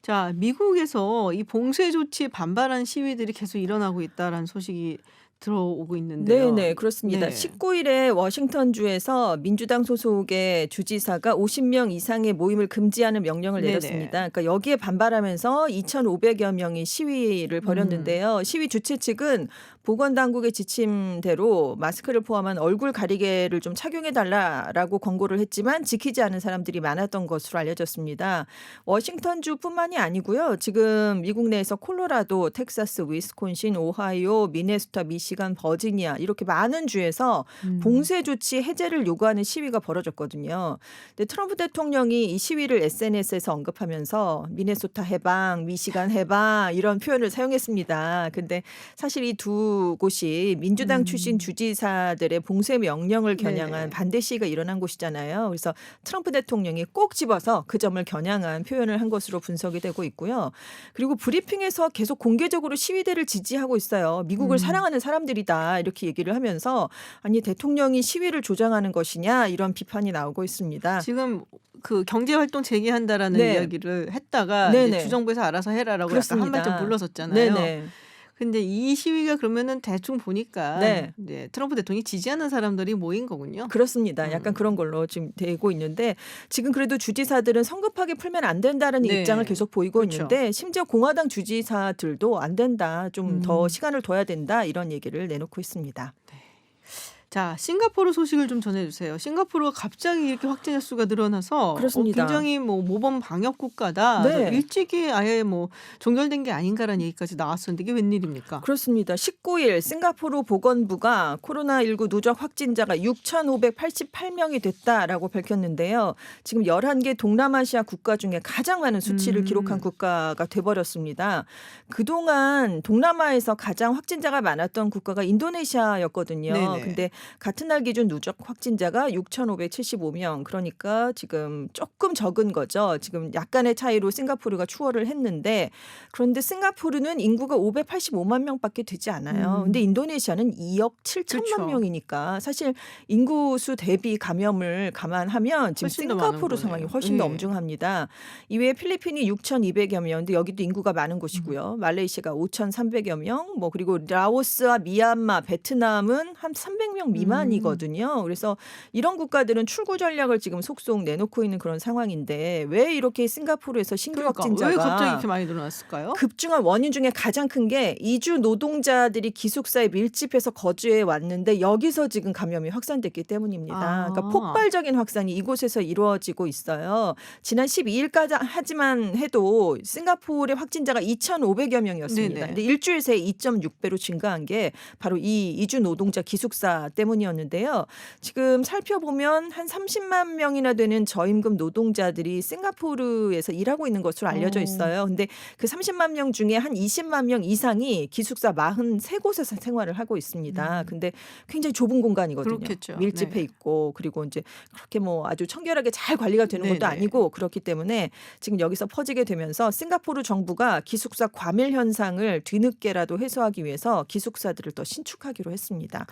자, 미국에서 이 봉쇄 조치에 반발한 시위들이 계속 일어나고 있다라는 소식이 들어오고 있는데요. 네네, 그렇습니다. 네. 19일에 워싱턴주에서 민주당 소속의 주지사가 50명 이상의 모임을 금지하는 명령을 네네. 내렸습니다. 그러니까 여기에 반발하면서 2,500여 명이 시위를 벌였는데요. 시위 주최 측은 보건당국의 지침대로 마스크를 포함한 얼굴 가리개를 좀 착용해달라라고 권고를 했지만 지키지 않은 사람들이 많았던 것으로 알려졌습니다. 워싱턴주뿐만이 아니고요. 지금 미국 내에서 콜로라도, 텍사스, 위스콘신, 오하이오, 미네소타, 미시간, 버지니아 이렇게 많은 주에서 봉쇄 조치 해제를 요구하는 시위가 벌어졌거든요. 근데 트럼프 대통령이 이 시위를 SNS에서 언급하면서 미네소타 해방, 미시간 해방 이런 표현을 사용했습니다. 근데 사실 이 두 곳이 민주당 출신 주지사들의 봉쇄 명령을 겨냥한 네네. 반대 시위가 일어난 곳이잖아요. 그래서 트럼프 대통령이 꼭 집어서 그 점을 겨냥한 표현을 한 것으로 분석이 되고 있고요. 그리고 브리핑에서 계속 공개적으로 시위대를 지지하고 있어요. 미국을 사랑하는 사람들이다 이렇게 얘기를 하면서 아니 대통령이 시위를 조장하는 것이냐 이런 비판이 나오고 있습니다. 지금 그 경제활동 재개한다라는 네. 이야기를 했다가 네네. 이제 주정부에서 알아서 해라라고 그렇습니다. 약간 한발짝 물러섰잖아요. 네네. 근데 이 시위가 그러면은 대충 보니까 네. 이제 트럼프 대통령이 지지하는 사람들이 모인 거군요. 그렇습니다. 약간 그런 걸로 지금 되고 있는데 지금 그래도 주지사들은 성급하게 풀면 안 된다는 네. 입장을 계속 보이고 그렇죠. 있는데 심지어 공화당 주지사들도 안 된다. 좀 더 시간을 둬야 된다. 이런 얘기를 내놓고 있습니다. 자, 싱가포르 소식을 좀 전해주세요. 싱가포르가 갑자기 이렇게 확진자 수가 늘어나서 그렇습니다. 굉장히 뭐 모범 방역 국가다. 네. 일찍이 아예 뭐 종결된 게 아닌가라는 얘기까지 나왔었는데 이게 웬일입니까? 그렇습니다. 19일 싱가포르 보건부가 코로나19 누적 확진자가 6,588명이 됐다라고 밝혔는데요. 지금 11개 동남아시아 국가 중에 가장 많은 수치를 기록한 국가가 돼버렸습니다. 그동안 동남아에서 가장 확진자가 많았던 국가가 인도네시아였거든요. 네네. 근데 같은 날 기준 누적 확진자가 6,575명. 그러니까 지금 조금 적은 거죠. 지금 약간의 차이로 싱가포르가 추월을 했는데 그런데 싱가포르는 인구가 585만 명밖에 되지 않아요. 근데 인도네시아는 2억 7천만 그렇죠. 명이니까 사실 인구수 대비 감염을 감안하면 지금 훨씬 더 많은 싱가포르 거네요. 상황이 훨씬 더 예. 엄중합니다. 이외에 필리핀이 6,200여 명인데 여기도 인구가 많은 곳이고요. 말레이시아가 5,300여 명, 뭐 그리고 라오스와 미얀마, 베트남은 한 300명 미만이거든요. 그래서 이런 국가들은 출구 전략을 지금 속속 내놓고 있는 그런 상황인데 왜 이렇게 싱가포르에서 신규 그러니까 확진자가 왜 갑자기 이렇게 많이 늘어났을까요? 급증한 원인 중에 가장 큰 게 이주 노동자들이 기숙사에 밀집해서 거주해 왔는데 여기서 지금 감염이 확산됐기 때문입니다. 아. 그러니까 폭발적인 확산이 이곳에서 이루어지고 있어요. 지난 12일까지 하지만 해도 싱가포르의 확진자가 2,500여 명이었습니다. 네네. 근데 일주일 새에 2.6배로 증가한 게 바로 이 이주 노동자 기숙사 때문이었는데요. 지금 살펴보면 한 30만 명이나 되는 저임금 노동자들이 싱가포르에서 일하고 있는 것으로 알려져 있어요. 근데 그 30만 명 중에 한 20만 명 이상이 기숙사 43곳에서 생활을 하고 있습니다. 근데 굉장히 좁은 공간이거든요. 그렇겠죠. 밀집해 네. 있고 그리고 이제 그렇게 뭐 아주 청결하게 잘 관리가 되는 것도 네네. 아니고 그렇기 때문에 지금 여기서 퍼지게 되면서 싱가포르 정부가 기숙사 과밀 현상을 뒤늦게라도 해소하기 위해서 기숙사들을 더 신축하기로 했습니다.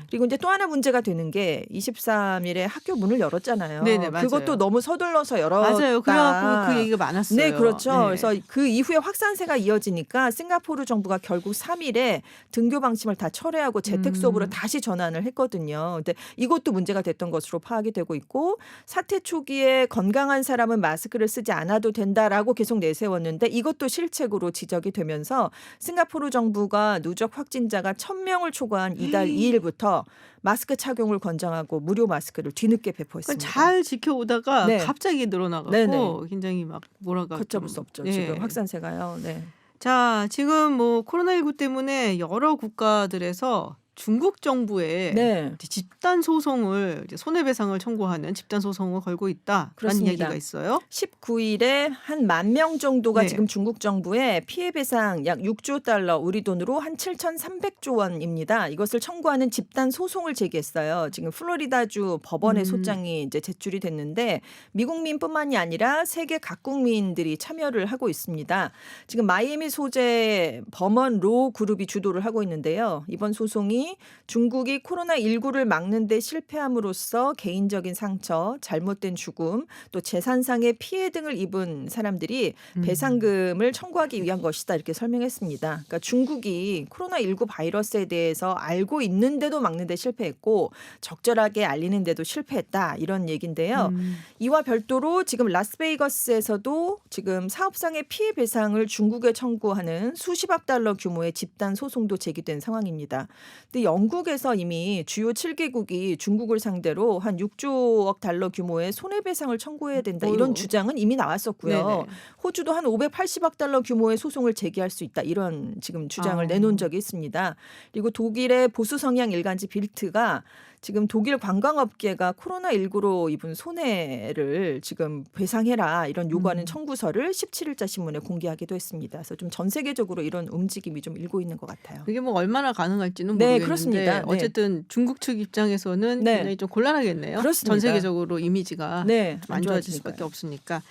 그리고 이제 또 하나 문제가 되는 게 23일에 학교 문을 열었잖아요. 네네, 맞아요. 그것도 너무 서둘러서 열었다. 맞아요. 그래갖고 그 얘기가 많았어요. 네, 그렇죠. 네. 그래서 그 이후에 확산세가 이어지니까 싱가포르 정부가 결국 3일에 등교 방침을 다 철회하고 재택 수업으로 다시 전환을 했거든요. 근데 이것도 문제가 됐던 것으로 파악이 되고 있고 사태 초기에 건강한 사람은 마스크를 쓰지 않아도 된다라고 계속 내세웠는데 이것도 실책으로 지적이 되면서 싱가포르 정부가 누적 확진자가 1,000명을 초과한 이달 2일부터 마스크 착용을 권장하고 무료 마스크를 뒤늦게 배포했습니다. 그러니까 잘 지켜오다가 네. 갑자기 늘어나고 네네. 굉장히 막 뭐랄까 걷잡을 수 없죠. 네. 지금 확산세가요. 네. 자, 지금 뭐 코로나19 때문에 여러 국가들에서 중국 정부에 네. 이제 집단 소송을 이제 손해배상을 청구하는 집단 소송을 걸고 있다라는 그렇습니다. 얘기가 있어요. 19일에 한 10,000명 정도가 네. 지금 중국 정부에 피해 배상 약 6조 달러 우리 돈으로 한 7,300조 원입니다. 이것을 청구하는 집단 소송을 제기했어요. 지금 플로리다주 법원에 소장이 이제 제출이 됐는데 미국민뿐만이 아니라 세계 각국민들이 참여를 하고 있습니다. 지금 마이애미 소재 범원 로 그룹이 주도를 하고 있는데요. 이번 소송이 내용이 중국이 코로나19를 막는 데 실패함으로써 개인적인 상처, 잘못된 죽음, 또 재산상의 피해 등을 입은 사람들이 배상금을 청구하기 위한 것이다 이렇게 설명했습니다. 그러니까 중국이 코로나19 바이러스에 대해서 알고 있는데도 막는 데 실패했고 적절하게 알리는 데도 실패했다 이런 얘기인데요. 이와 별도로 지금 라스베이거스에서도 지금 사업상의 피해 배상을 중국에 청구하는 수십억 달러 규모의 집단 소송도 제기된 상황입니다. 근데 영국에서 이미 주요 7개국이 중국을 상대로 한 6조억 달러 규모의 손해배상을 청구해야 된다 이런 주장은 이미 나왔었고요. 네네. 호주도 한 580억 달러 규모의 소송을 제기할 수 있다 이런 지금 주장을 내놓은 적이 있습니다. 그리고 독일의 보수 성향 일간지 빌트가 지금 독일 관광업계가 코로나19로 입은 손해를 지금 배상해라 이런 요구하는 청구서를 17일자 신문에 공개하기도 했습니다. 그래서 좀 전 세계적으로 이런 움직임이 좀 일고 있는 것 같아요. 이게 뭐 얼마나 가능할지는 네, 모르겠는데 그렇습니다. 네. 어쨌든 중국 측 입장에서는 네. 굉장히 좀 곤란하겠네요. 그렇습니다. 전 세계적으로 이미지가 네, 좀 안 좋아질 좋아지니까요. 수밖에 없으니까.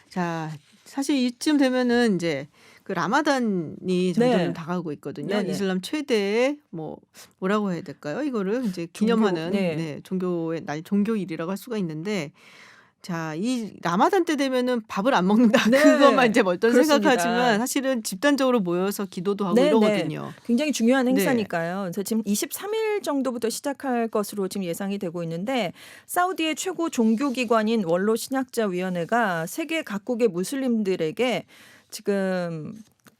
자, 사실 이쯤 되면은 이제 그 라마단이 점점 네. 다가오고 있거든요. 네네. 이슬람 최대의 뭐라고 해야 될까요? 이거를 이제 기념하는 네. 종교의 날 종교일이라고 할 수가 있는데 자, 이 라마단 때 되면은 밥을 안 먹는다. 네. 그것만 이제 어떤 그렇습니다. 생각하지만 사실은 집단적으로 모여서 기도도 하고 네, 이러거든요. 굉장히 중요한 네. 행사니까요. 그래서 지금 23일 정도부터 시작할 것으로 지금 예상이 되고 있는데 사우디의 최고 종교기관인 원로 신학자위원회가 세계 각국의 무슬림들에게 지금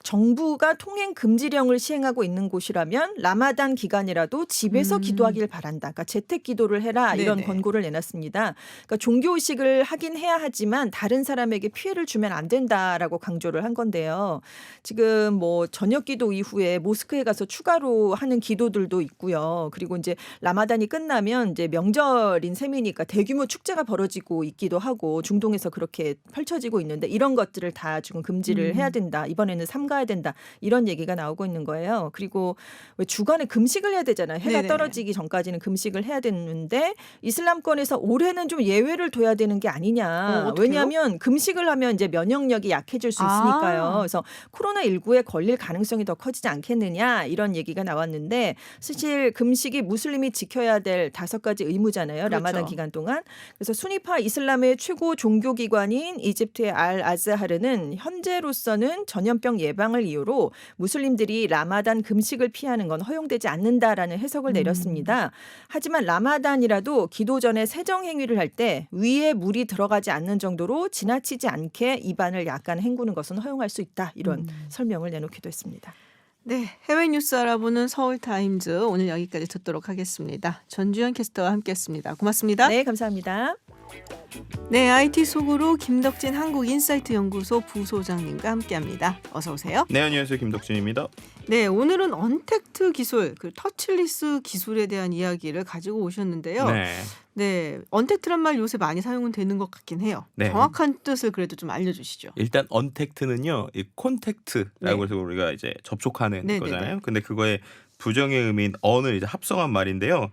정부가 통행 금지령을 시행하고 있는 곳이라면 라마단 기간이라도 집에서 기도하길 바란다. 그러니까 재택 기도를 해라 이런 네네. 권고를 내놨습니다. 그러니까 종교 의식을 하긴 해야 하지만 다른 사람에게 피해를 주면 안 된다라고 강조를 한 건데요. 지금 뭐 저녁 기도 이후에 모스크에 가서 추가로 하는 기도들도 있고요. 그리고 이제 라마단이 끝나면 이제 명절인 셈이니까 대규모 축제가 벌어지고 있기도 하고 중동에서 그렇게 펼쳐지고 있는데 이런 것들을 다 지금 금지를 해야 된다. 이번에는 삼가야 된다. 이런 얘기가 나오고 있는 거예요. 그리고 왜 주간에 금식을 해야 되잖아요. 해가 네네. 떨어지기 전까지는 금식을 해야 되는데 이슬람권에서 올해는 좀 예외를 둬야 되는 게 아니냐. 어떡해요? 왜냐하면 금식을 하면 이제 면역력이 약해질 수 있으니까요. 아. 그래서 코로나19에 걸릴 가능성이 더 커지지 않겠느냐 이런 얘기가 나왔는데 사실 금식이 무슬림이 지켜야 될 5가지 의무잖아요. 그렇죠. 라마단 기간 동안. 그래서 수니파 이슬람의 최고 종교기관인 이집트의 알 아즈하르는 현재로서는 전염병 예방을 이유로 무슬림들이 라마단 금식을 피하는 건 허용되지 않는다라는 해석을 내렸습니다. 하지만 라마단이라도 기도 전에 세정 행위를 할 때 위에 물이 들어가지 않는 정도로 지나치지 않게 입안을 약간 헹구는 것은 허용할 수 있다. 이런 설명을 내놓기도 했습니다. 네, 해외 뉴스 알아보는 서울타임즈 오늘 여기까지 듣도록 하겠습니다. 전주현 캐스터와 함께했습니다. 고맙습니다. 네, 감사합니다. 네, IT 속으로 김덕진 한국인사이트 연구소 부소장님과 함께합니다. 어서 오세요. 네, 안녕하세요. 김덕진입니다. 네, 오늘은 언택트 기술, 그 터치리스 기술에 대한 이야기를 가지고 오셨는데요. 네, 언택트란 말 요새 많이 사용은 되는 것 같긴 해요. 네. 정확한 뜻을 그래도 좀 알려주시죠. 일단 언택트는요, 이 콘택트라고 네. 해서 우리가 이제 접촉하는 네네네. 거잖아요. 근데 그거에 부정의 의미인 언을 이제 합성한 말인데요.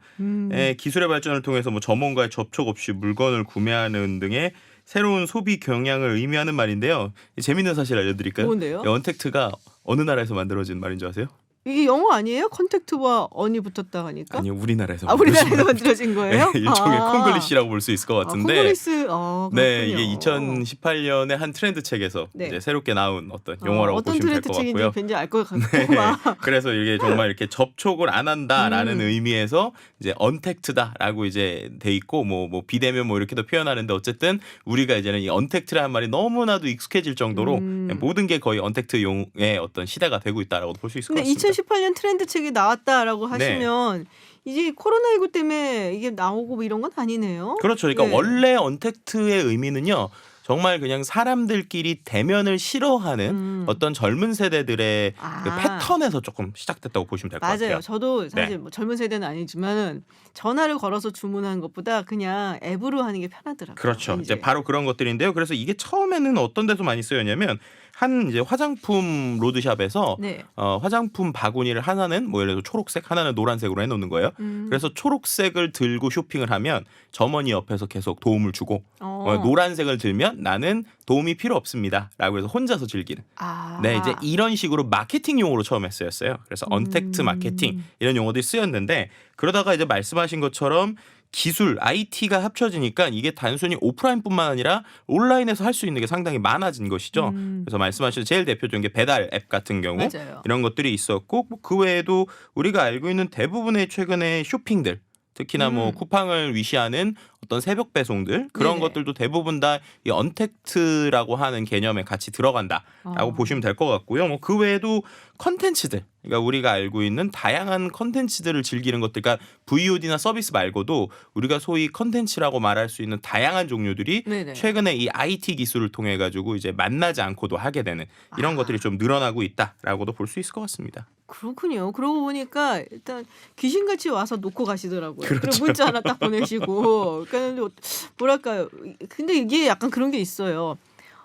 기술의 발전을 통해서 뭐 점원과의 접촉 없이 물건을 구매하는 등의 새로운 소비 경향을 의미하는 말인데요. 재밌는 사실 알려드릴까요? 뭔데요? 이 언택트가 어느 나라에서 만들어진 말인 줄 아세요? 이게 영어 아니에요? 컨택트와 언이 붙었다 하니까? 아니요, 우리나라에서 우리나라에서 만들어진 거예요? 네, 일종의 콩글리시라고 볼 수 있을 것 같은데. 콩글리스, 네, 이게 2018년에 한 트렌드 책에서 네. 이제 새롭게 나온 어떤 용어라고 어떤 보시면 될 트렌드 것 책인지 같고요. 왠지 알 것 같고 네, 막. 그래서 이게 정말 이렇게 접촉을 안 한다라는 의미에서 이제 언택트다라고 이제 돼 있고 뭐 비대면 뭐 이렇게도 표현하는데 어쨌든 우리가 이제는 이 언택트라는 말이 너무나도 익숙해질 정도로 모든 게 거의 언택트용의 어떤 시대가 되고 있다라고 볼 수 있을 것 근데 같습니다. 2018년 트렌드 책이 나왔다라고 하시면 이제 코로나19 때문에 이게 나오고 뭐 이런 건 아니네요. 그렇죠. 그러니까 네. 원래 언택트의 의미는요. 정말 그냥 사람들끼리 대면을 싫어하는 어떤 젊은 세대들의 그 패턴에서 조금 시작됐다고 보시면 될 것 같아요. 맞아요. 저도 사실 뭐 젊은 세대는 아니지만 전화를 걸어서 주문하는 것보다 그냥 앱으로 하는 게 편하더라고요. 그렇죠. 이제 바로 그런 것들인데요. 그래서 이게 처음에는 어떤 데서 많이 쓰였냐면 한 이제 화장품 로드샵에서 네. 화장품 바구니를 하나는 뭐 예를 들어 초록색, 하나는 노란색으로 해놓는 거예요. 그래서 초록색을 들고 쇼핑을 하면 점원이 옆에서 계속 도움을 주고 노란색을 들면 나는 도움이 필요 없습니다라고 해서 혼자서 즐기는. 아. 네, 이제 이런 식으로 마케팅 용어로 처음에 쓰였어요. 그래서 언택트 마케팅 이런 용어들이 쓰였는데 그러다가 이제 말씀하신 것처럼 기술, IT가 합쳐지니까 이게 단순히 오프라인뿐만 아니라 온라인에서 할 수 있는 게 상당히 많아진 것이죠. 그래서 말씀하신 제일 대표적인 게 배달 앱 같은 경우 맞아요. 이런 것들이 있었고 그 외에도 우리가 알고 있는 대부분의 최근의 쇼핑들 특히나 뭐 쿠팡을 위시하는 어떤 새벽 배송들 그런 네네. 것들도 대부분 다 이 언택트라고 하는 개념에 같이 들어간다라고 보시면 될 것 같고요. 뭐 그 외에도 컨텐츠들, 그러니까 우리가 알고 있는 다양한 컨텐츠들을 즐기는 것들, 그러니까 VOD나 서비스 말고도 우리가 소위 컨텐츠라고 말할 수 있는 다양한 종류들이 네네. 최근에 이 IT 기술을 통해 가지고 이제 만나지 않고도 하게 되는 이런 것들이 좀 늘어나고 있다라고도 볼 수 있을 것 같습니다. 그렇군요. 그러고 보니까 일단 귀신같이 와서 놓고 가시더라고요. 그렇죠. 그리고 문자 하나 딱 보내시고. 그러니까 뭐랄까요. 근데 이게 약간 그런 게 있어요.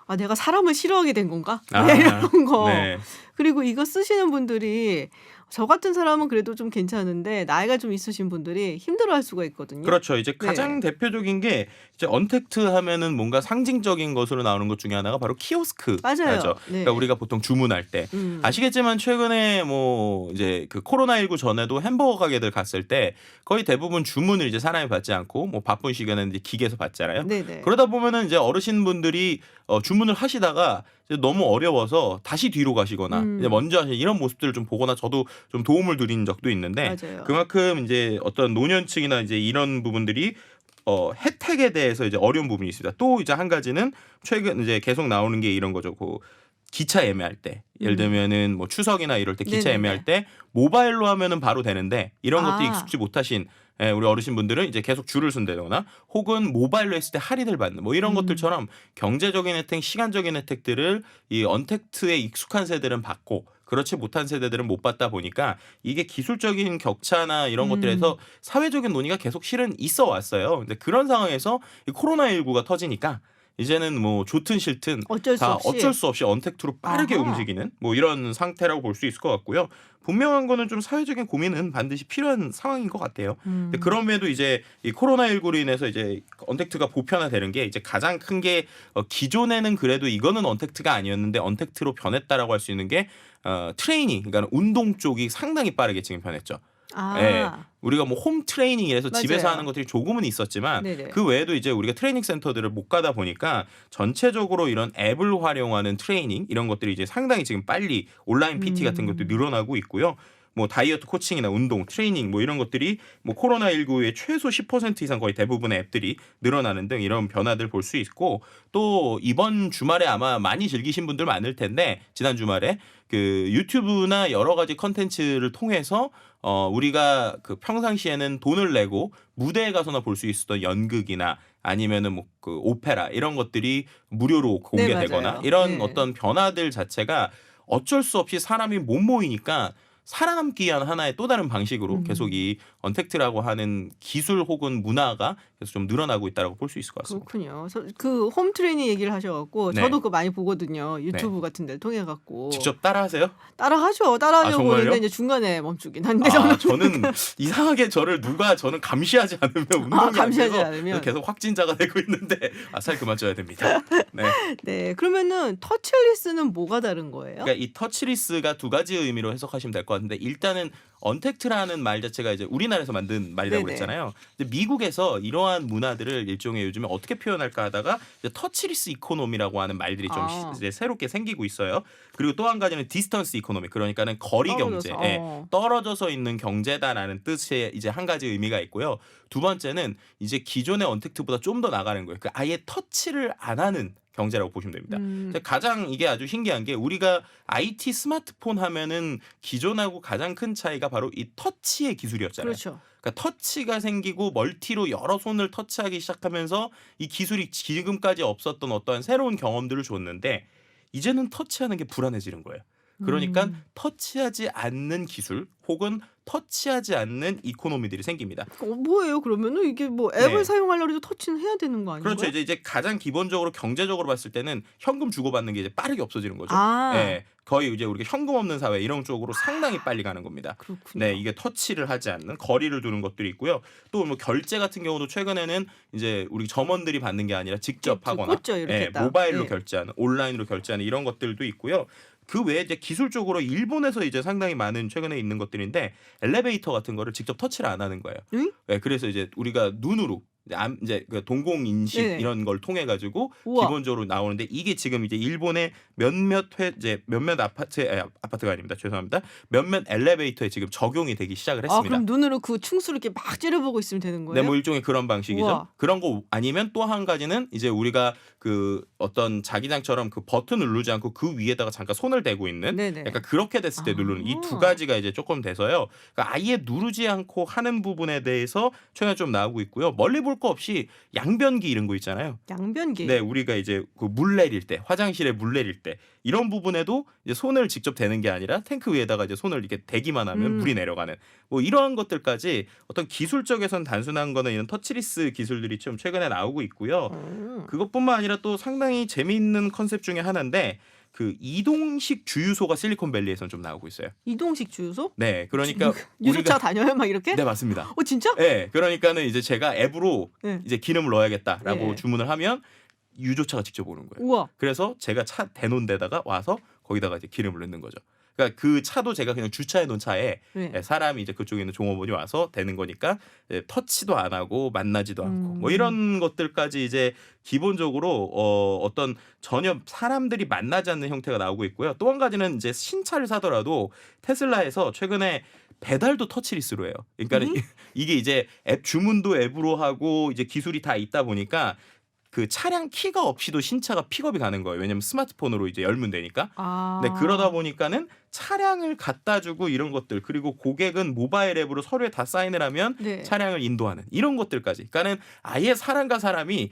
아, 내가 사람을 싫어하게 된 건가? 이런 거. 네. 그리고 이거 쓰시는 분들이 저 같은 사람은 그래도 좀 괜찮은데 나이가 좀 있으신 분들이 힘들어할 수가 있거든요. 그렇죠. 이제 가장 대표적인 게 이제 언택트 하면은 뭔가 상징적인 것으로 나오는 것 중에 하나가 바로 키오스크. 맞아요. 네. 그러니까 우리가 보통 주문할 때 아시겠지만 최근에 뭐 이제 그 코로나19 전에도 햄버거 가게들 갔을 때 거의 대부분 주문을 이제 사람이 받지 않고 뭐 바쁜 시간에는 이제 기계에서 받잖아요. 네네. 그러다 보면은 이제 어르신분들이 주문을 하시다가 이제 너무 어려워서 다시 뒤로 가시거나 이제 먼저 하시는 이런 모습들을 좀 보거나 저도 좀 도움을 드린 적도 있는데 맞아요. 그만큼 이제 어떤 노년층이나 이제 이런 부분들이 혜택에 대해서 이제 어려운 부분이 있습니다. 또 이제 한 가지는 최근 이제 계속 나오는 게 이런 거죠. 그 기차 예매할 때 예를 들면은 뭐 추석이나 이럴 때 기차 네네네. 예매할 때 모바일로 하면은 바로 되는데 이런 것도 아. 익숙지 못하신 우리 어르신분들은 이제 계속 줄을 쓴다거나 혹은 모바일로 했을 때 할인을 받는 뭐 이런 것들처럼 경제적인 혜택, 시간적인 혜택들을 이 언택트에 익숙한 세대들은 받고 그렇지 못한 세대들은 못 받다 보니까 이게 기술적인 격차나 이런 것들에서 사회적인 논의가 계속 실은 있어 왔어요. 근데 그런 상황에서 이 코로나19가 터지니까 이제는 뭐 좋든 싫든 어쩔 수 다 없이. 어쩔 수 없이 언택트로 빠르게 아하. 움직이는 뭐 이런 상태라고 볼 수 있을 것 같고요. 분명한 거는 좀 사회적인 고민은 반드시 필요한 상황인 것 같아요. 근데 그럼에도 이제 이 코로나19로 인해서 이제 언택트가 보편화되는 게 이제 가장 큰 게 기존에는 그래도 이거는 언택트가 아니었는데 언택트로 변했다라고 할 수 있는 게 트레이닝, 그러니까 운동 쪽이 상당히 빠르게 지금 변했죠. 아. 예. 우리가 뭐 홈 트레이닝이라서 집에서 맞아요. 하는 것들이 조금은 있었지만 네네. 그 외에도 이제 우리가 트레이닝 센터들을 못 가다 보니까 전체적으로 이런 앱을 활용하는 트레이닝 이런 것들이 이제 상당히 지금 빨리 온라인 PT 같은 것도 늘어나고 있고요. 뭐 다이어트 코칭이나 운동, 트레이닝 뭐 이런 것들이 뭐 코로나19의 최소 10% 이상 거의 대부분의 앱들이 늘어나는 등 이런 변화들 볼 수 있고 또 이번 주말에 아마 많이 즐기신 분들 많을 텐데 지난 주말에 그 유튜브나 여러 가지 컨텐츠를 통해서 우리가 그 평상시에는 돈을 내고 무대에 가서나 볼 수 있었던 연극이나 아니면은 뭐 그 오페라 이런 것들이 무료로 공개되거나 맞아요. 이런 네. 어떤 변화들 자체가 어쩔 수 없이 사람이 못 모이니까 살아남기 위한 하나의 또 다른 방식으로 계속 이 언택트라고 하는 기술 혹은 문화가 계속 좀 늘어나고 있다고 볼 수 있을 것 같습니다. 그렇군요. 그 홈 트레이닝 얘기를 하셔갖고 네. 저도 그거 많이 보거든요. 유튜브 같은 데를 통해 갖고 직접 따라하세요? 따라하죠. 따라하려고 정말요? 하는데 이제 중간에 멈추긴 한데 저는 저는 이상하게 저는 감시하지 않으면 운동이 안 감시하지 돼서 않으면. 계속 확진자가 되고 있는데 살 그만 쪄야 됩니다. 네. 네. 그러면은 터치리스는 뭐가 다른 거예요? 그러니까 이 터치리스가 두 가지 의미로 해석하시면 될 것 같은데 일단은 언택트라는 말 자체가 이제 우리나라에서 만든 말이라고 네네. 그랬잖아요. 근데 미국에서 이러한 문화들을 일종의 요즘에 어떻게 표현할까 하다가 이제 터치리스 이코노미라고 하는 말들이 좀 이제 새롭게 생기고 있어요. 그리고 또 한 가지는 디스턴스 이코노미, 그러니까는 거리 경제, 떨어져서. 떨어져서 있는 경제다라는 뜻의 이제 한 가지 의미가 있고요. 두 번째는 이제 기존의 언택트보다 좀 더 나가는 거예요. 그 아예 터치를 안 하는 경제라고 보시면 됩니다. 가장 이게 아주 신기한 게 우리가 IT 스마트폰 하면은 기존하고 가장 큰 차이가 바로 이 터치의 기술이었잖아요. 그렇죠. 그러니까 터치가 생기고 멀티로 여러 손을 터치하기 시작하면서 이 기술이 지금까지 없었던 어떠한 새로운 경험들을 줬는데 이제는 터치하는 게 불안해지는 거예요. 그러니까 터치하지 않는 기술 혹은 터치하지 않는 이코노미들이 생깁니다. 뭐예요? 그러면은 이게 뭐 앱을 네. 사용하려고 해도 터치는 해야 되는 거 아닌가요? 그렇죠. 이제 가장 기본적으로 경제적으로 봤을 때는 현금 주고받는 게 이제 빠르게 없어지는 거죠. 아. 예. 거의 이제 우리가 현금 없는 사회 이런 쪽으로 상당히 빨리 가는 겁니다. 그렇군요. 네, 이게 터치를 하지 않는 거리를 두는 것들이 있고요. 또 뭐 결제 같은 경우도 최근에는 이제 우리 점원들이 받는 게 아니라 직접 이렇게 하거나 꽂죠, 이렇게 딱. 모바일로 네. 결제하는, 온라인으로 결제하는 이런 것들도 있고요. 그 외에 이제 기술적으로 일본에서 이제 상당히 많은 최근에 있는 것들인데 엘리베이터 같은 거를 직접 터치를 안 하는 거예요. 응? 네, 그래서 이제 우리가 눈으로 이제 그 동공 인식 네. 이런 걸 통해 가지고 우와. 기본적으로 나오는데 이게 지금 이제 일본의 몇몇 아파트가 아닙니다. 죄송합니다. 몇몇 엘리베이터에 지금 적용이 되기 시작을 아, 했습니다. 그럼 눈으로 그 충수를 이렇게 막 찌려보고 있으면 되는 거예요? 네, 뭐 일종의 그런 방식이죠. 우와. 그런 거 아니면 또 한 가지는 이제 우리가 그 어떤 자기장처럼 그 버튼 누르지 않고 그 위에다가 잠깐 손을 대고 있는 네네. 약간 그렇게 됐을 때 아. 누르는 이 두 가지가 이제 조금 돼서요. 그러니까 아예 누르지 않고 하는 부분에 대해서 최근에 좀 나오고 있고요. 멀리 볼 거 없이 양변기 이런 거 있잖아요. 양변기. 네, 우리가 이제 그 물 내릴 때, 화장실에 물 내릴 때 이런 부분에도 이제 손을 직접 대는 게 아니라 탱크 위에다가 이제 손을 이렇게 대기만 하면 물이 내려가는 뭐 이러한 것들까지 어떤 기술적에선 단순한 거는 이런 터치리스 기술들이 좀 최근에 나오고 있고요. 그것뿐만 아니라 또 상당히 재미있는 컨셉 중에 하나인데 그 이동식 주유소가 실리콘밸리에선 좀 나오고 있어요. 이동식 주유소? 네, 그러니까 유조차 다녀요? 막 이렇게? 네, 맞습니다. 진짜? 네, 그러니까는 이제 제가 앱으로 네. 이제 기름을 넣어야겠다라고 네. 주문을 하면 유조차가 직접 오는 거예요. 우와. 그래서 제가 차 대놓은 데다가 와서 거기다가 이제 기름을 넣는 거죠. 그러니까 그 차도 제가 그냥 주차해 놓은 차에 네. 사람이 이제 그쪽에 있는 종업원이 와서 대는 거니까 터치도 안 하고 만나지도 않고 뭐 이런 것들까지 이제 기본적으로 어떤 전혀 사람들이 만나지 않는 형태가 나오고 있고요. 또 한 가지는 이제 신차를 사더라도 테슬라에서 최근에 배달도 터치리스로 해요. 그러니까 이게 이제 앱 주문도 앱으로 하고 이제 기술이 다 있다 보니까 그 차량 키가 없이도 신차가 픽업이 가는 거예요. 왜냐면 스마트폰으로 이제 열면 되니까. 아. 네, 그러다 보니까는 차량을 갖다 주고 이런 것들, 그리고 고객은 모바일 앱으로 서류에 다 사인을 하면 네. 차량을 인도하는 이런 것들까지. 그러니까는 아예 사람과 사람이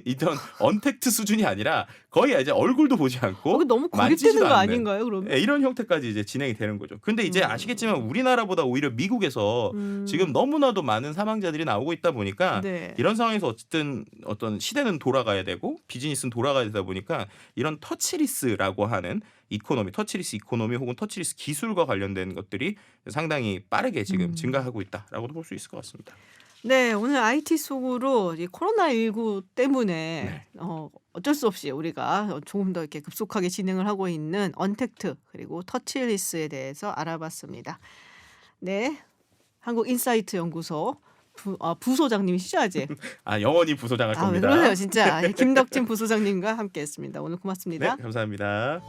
이런 언택트 수준이 아니라 거의 이제 얼굴도 보지 않고 너무 고립되는 만지지도 거 않는, 아닌가요, 그러면? 네, 이런 형태까지 이제 진행이 되는 거죠. 근데 이제 아시겠지만 우리나라보다 오히려 미국에서 지금 너무나도 많은 사망자들이 나오고 있다 보니까 네. 이런 상황에서 어쨌든 어떤 시대는 돌아가야 되고 비즈니스는 돌아가야 되다 보니까 이런 터치리스라고 하는 이코노미, 터치리스 이코노미 혹은 터치리스 기술과 관련된 것들이 상당히 빠르게 지금 증가하고 있다라고도 볼 수 있을 것 같습니다. 네, 오늘 IT 속으로 이 코로나19 때문에 네. 어쩔 수 없이 우리가 조금 더 이렇게 급속하게 진행을 하고 있는 언택트 그리고 터치리스에 대해서 알아봤습니다. 네, 한국인사이트 연구소 부소장님이시죠, 아직? 영원히 부소장할 왜 겁니다. 그러세요, 진짜. 김덕진 부소장님과 함께했습니다. 오늘 고맙습니다. 네, 감사합니다.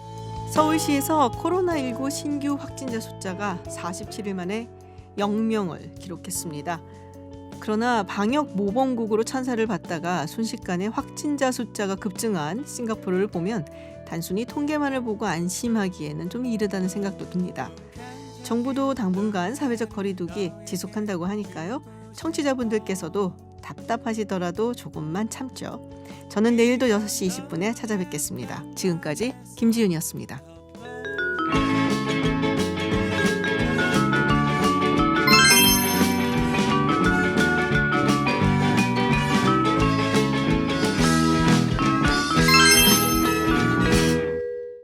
서울시에서 코로나19 신규 확진자 숫자가 47일 만에 0명을 기록했습니다. 그러나 방역 모범국으로 찬사를 받다가 순식간에 확진자 숫자가 급증한 싱가포르를 보면 단순히 통계만을 보고 안심하기에는 좀 이르다는 생각도 듭니다. 정부도 당분간 사회적 거리두기 지속한다고 하니까요. 청취자분들께서도 답답하시더라도 조금만 참죠. 저는 내일도 6시 20분에 찾아뵙겠습니다. 지금까지 김지윤이었습니다.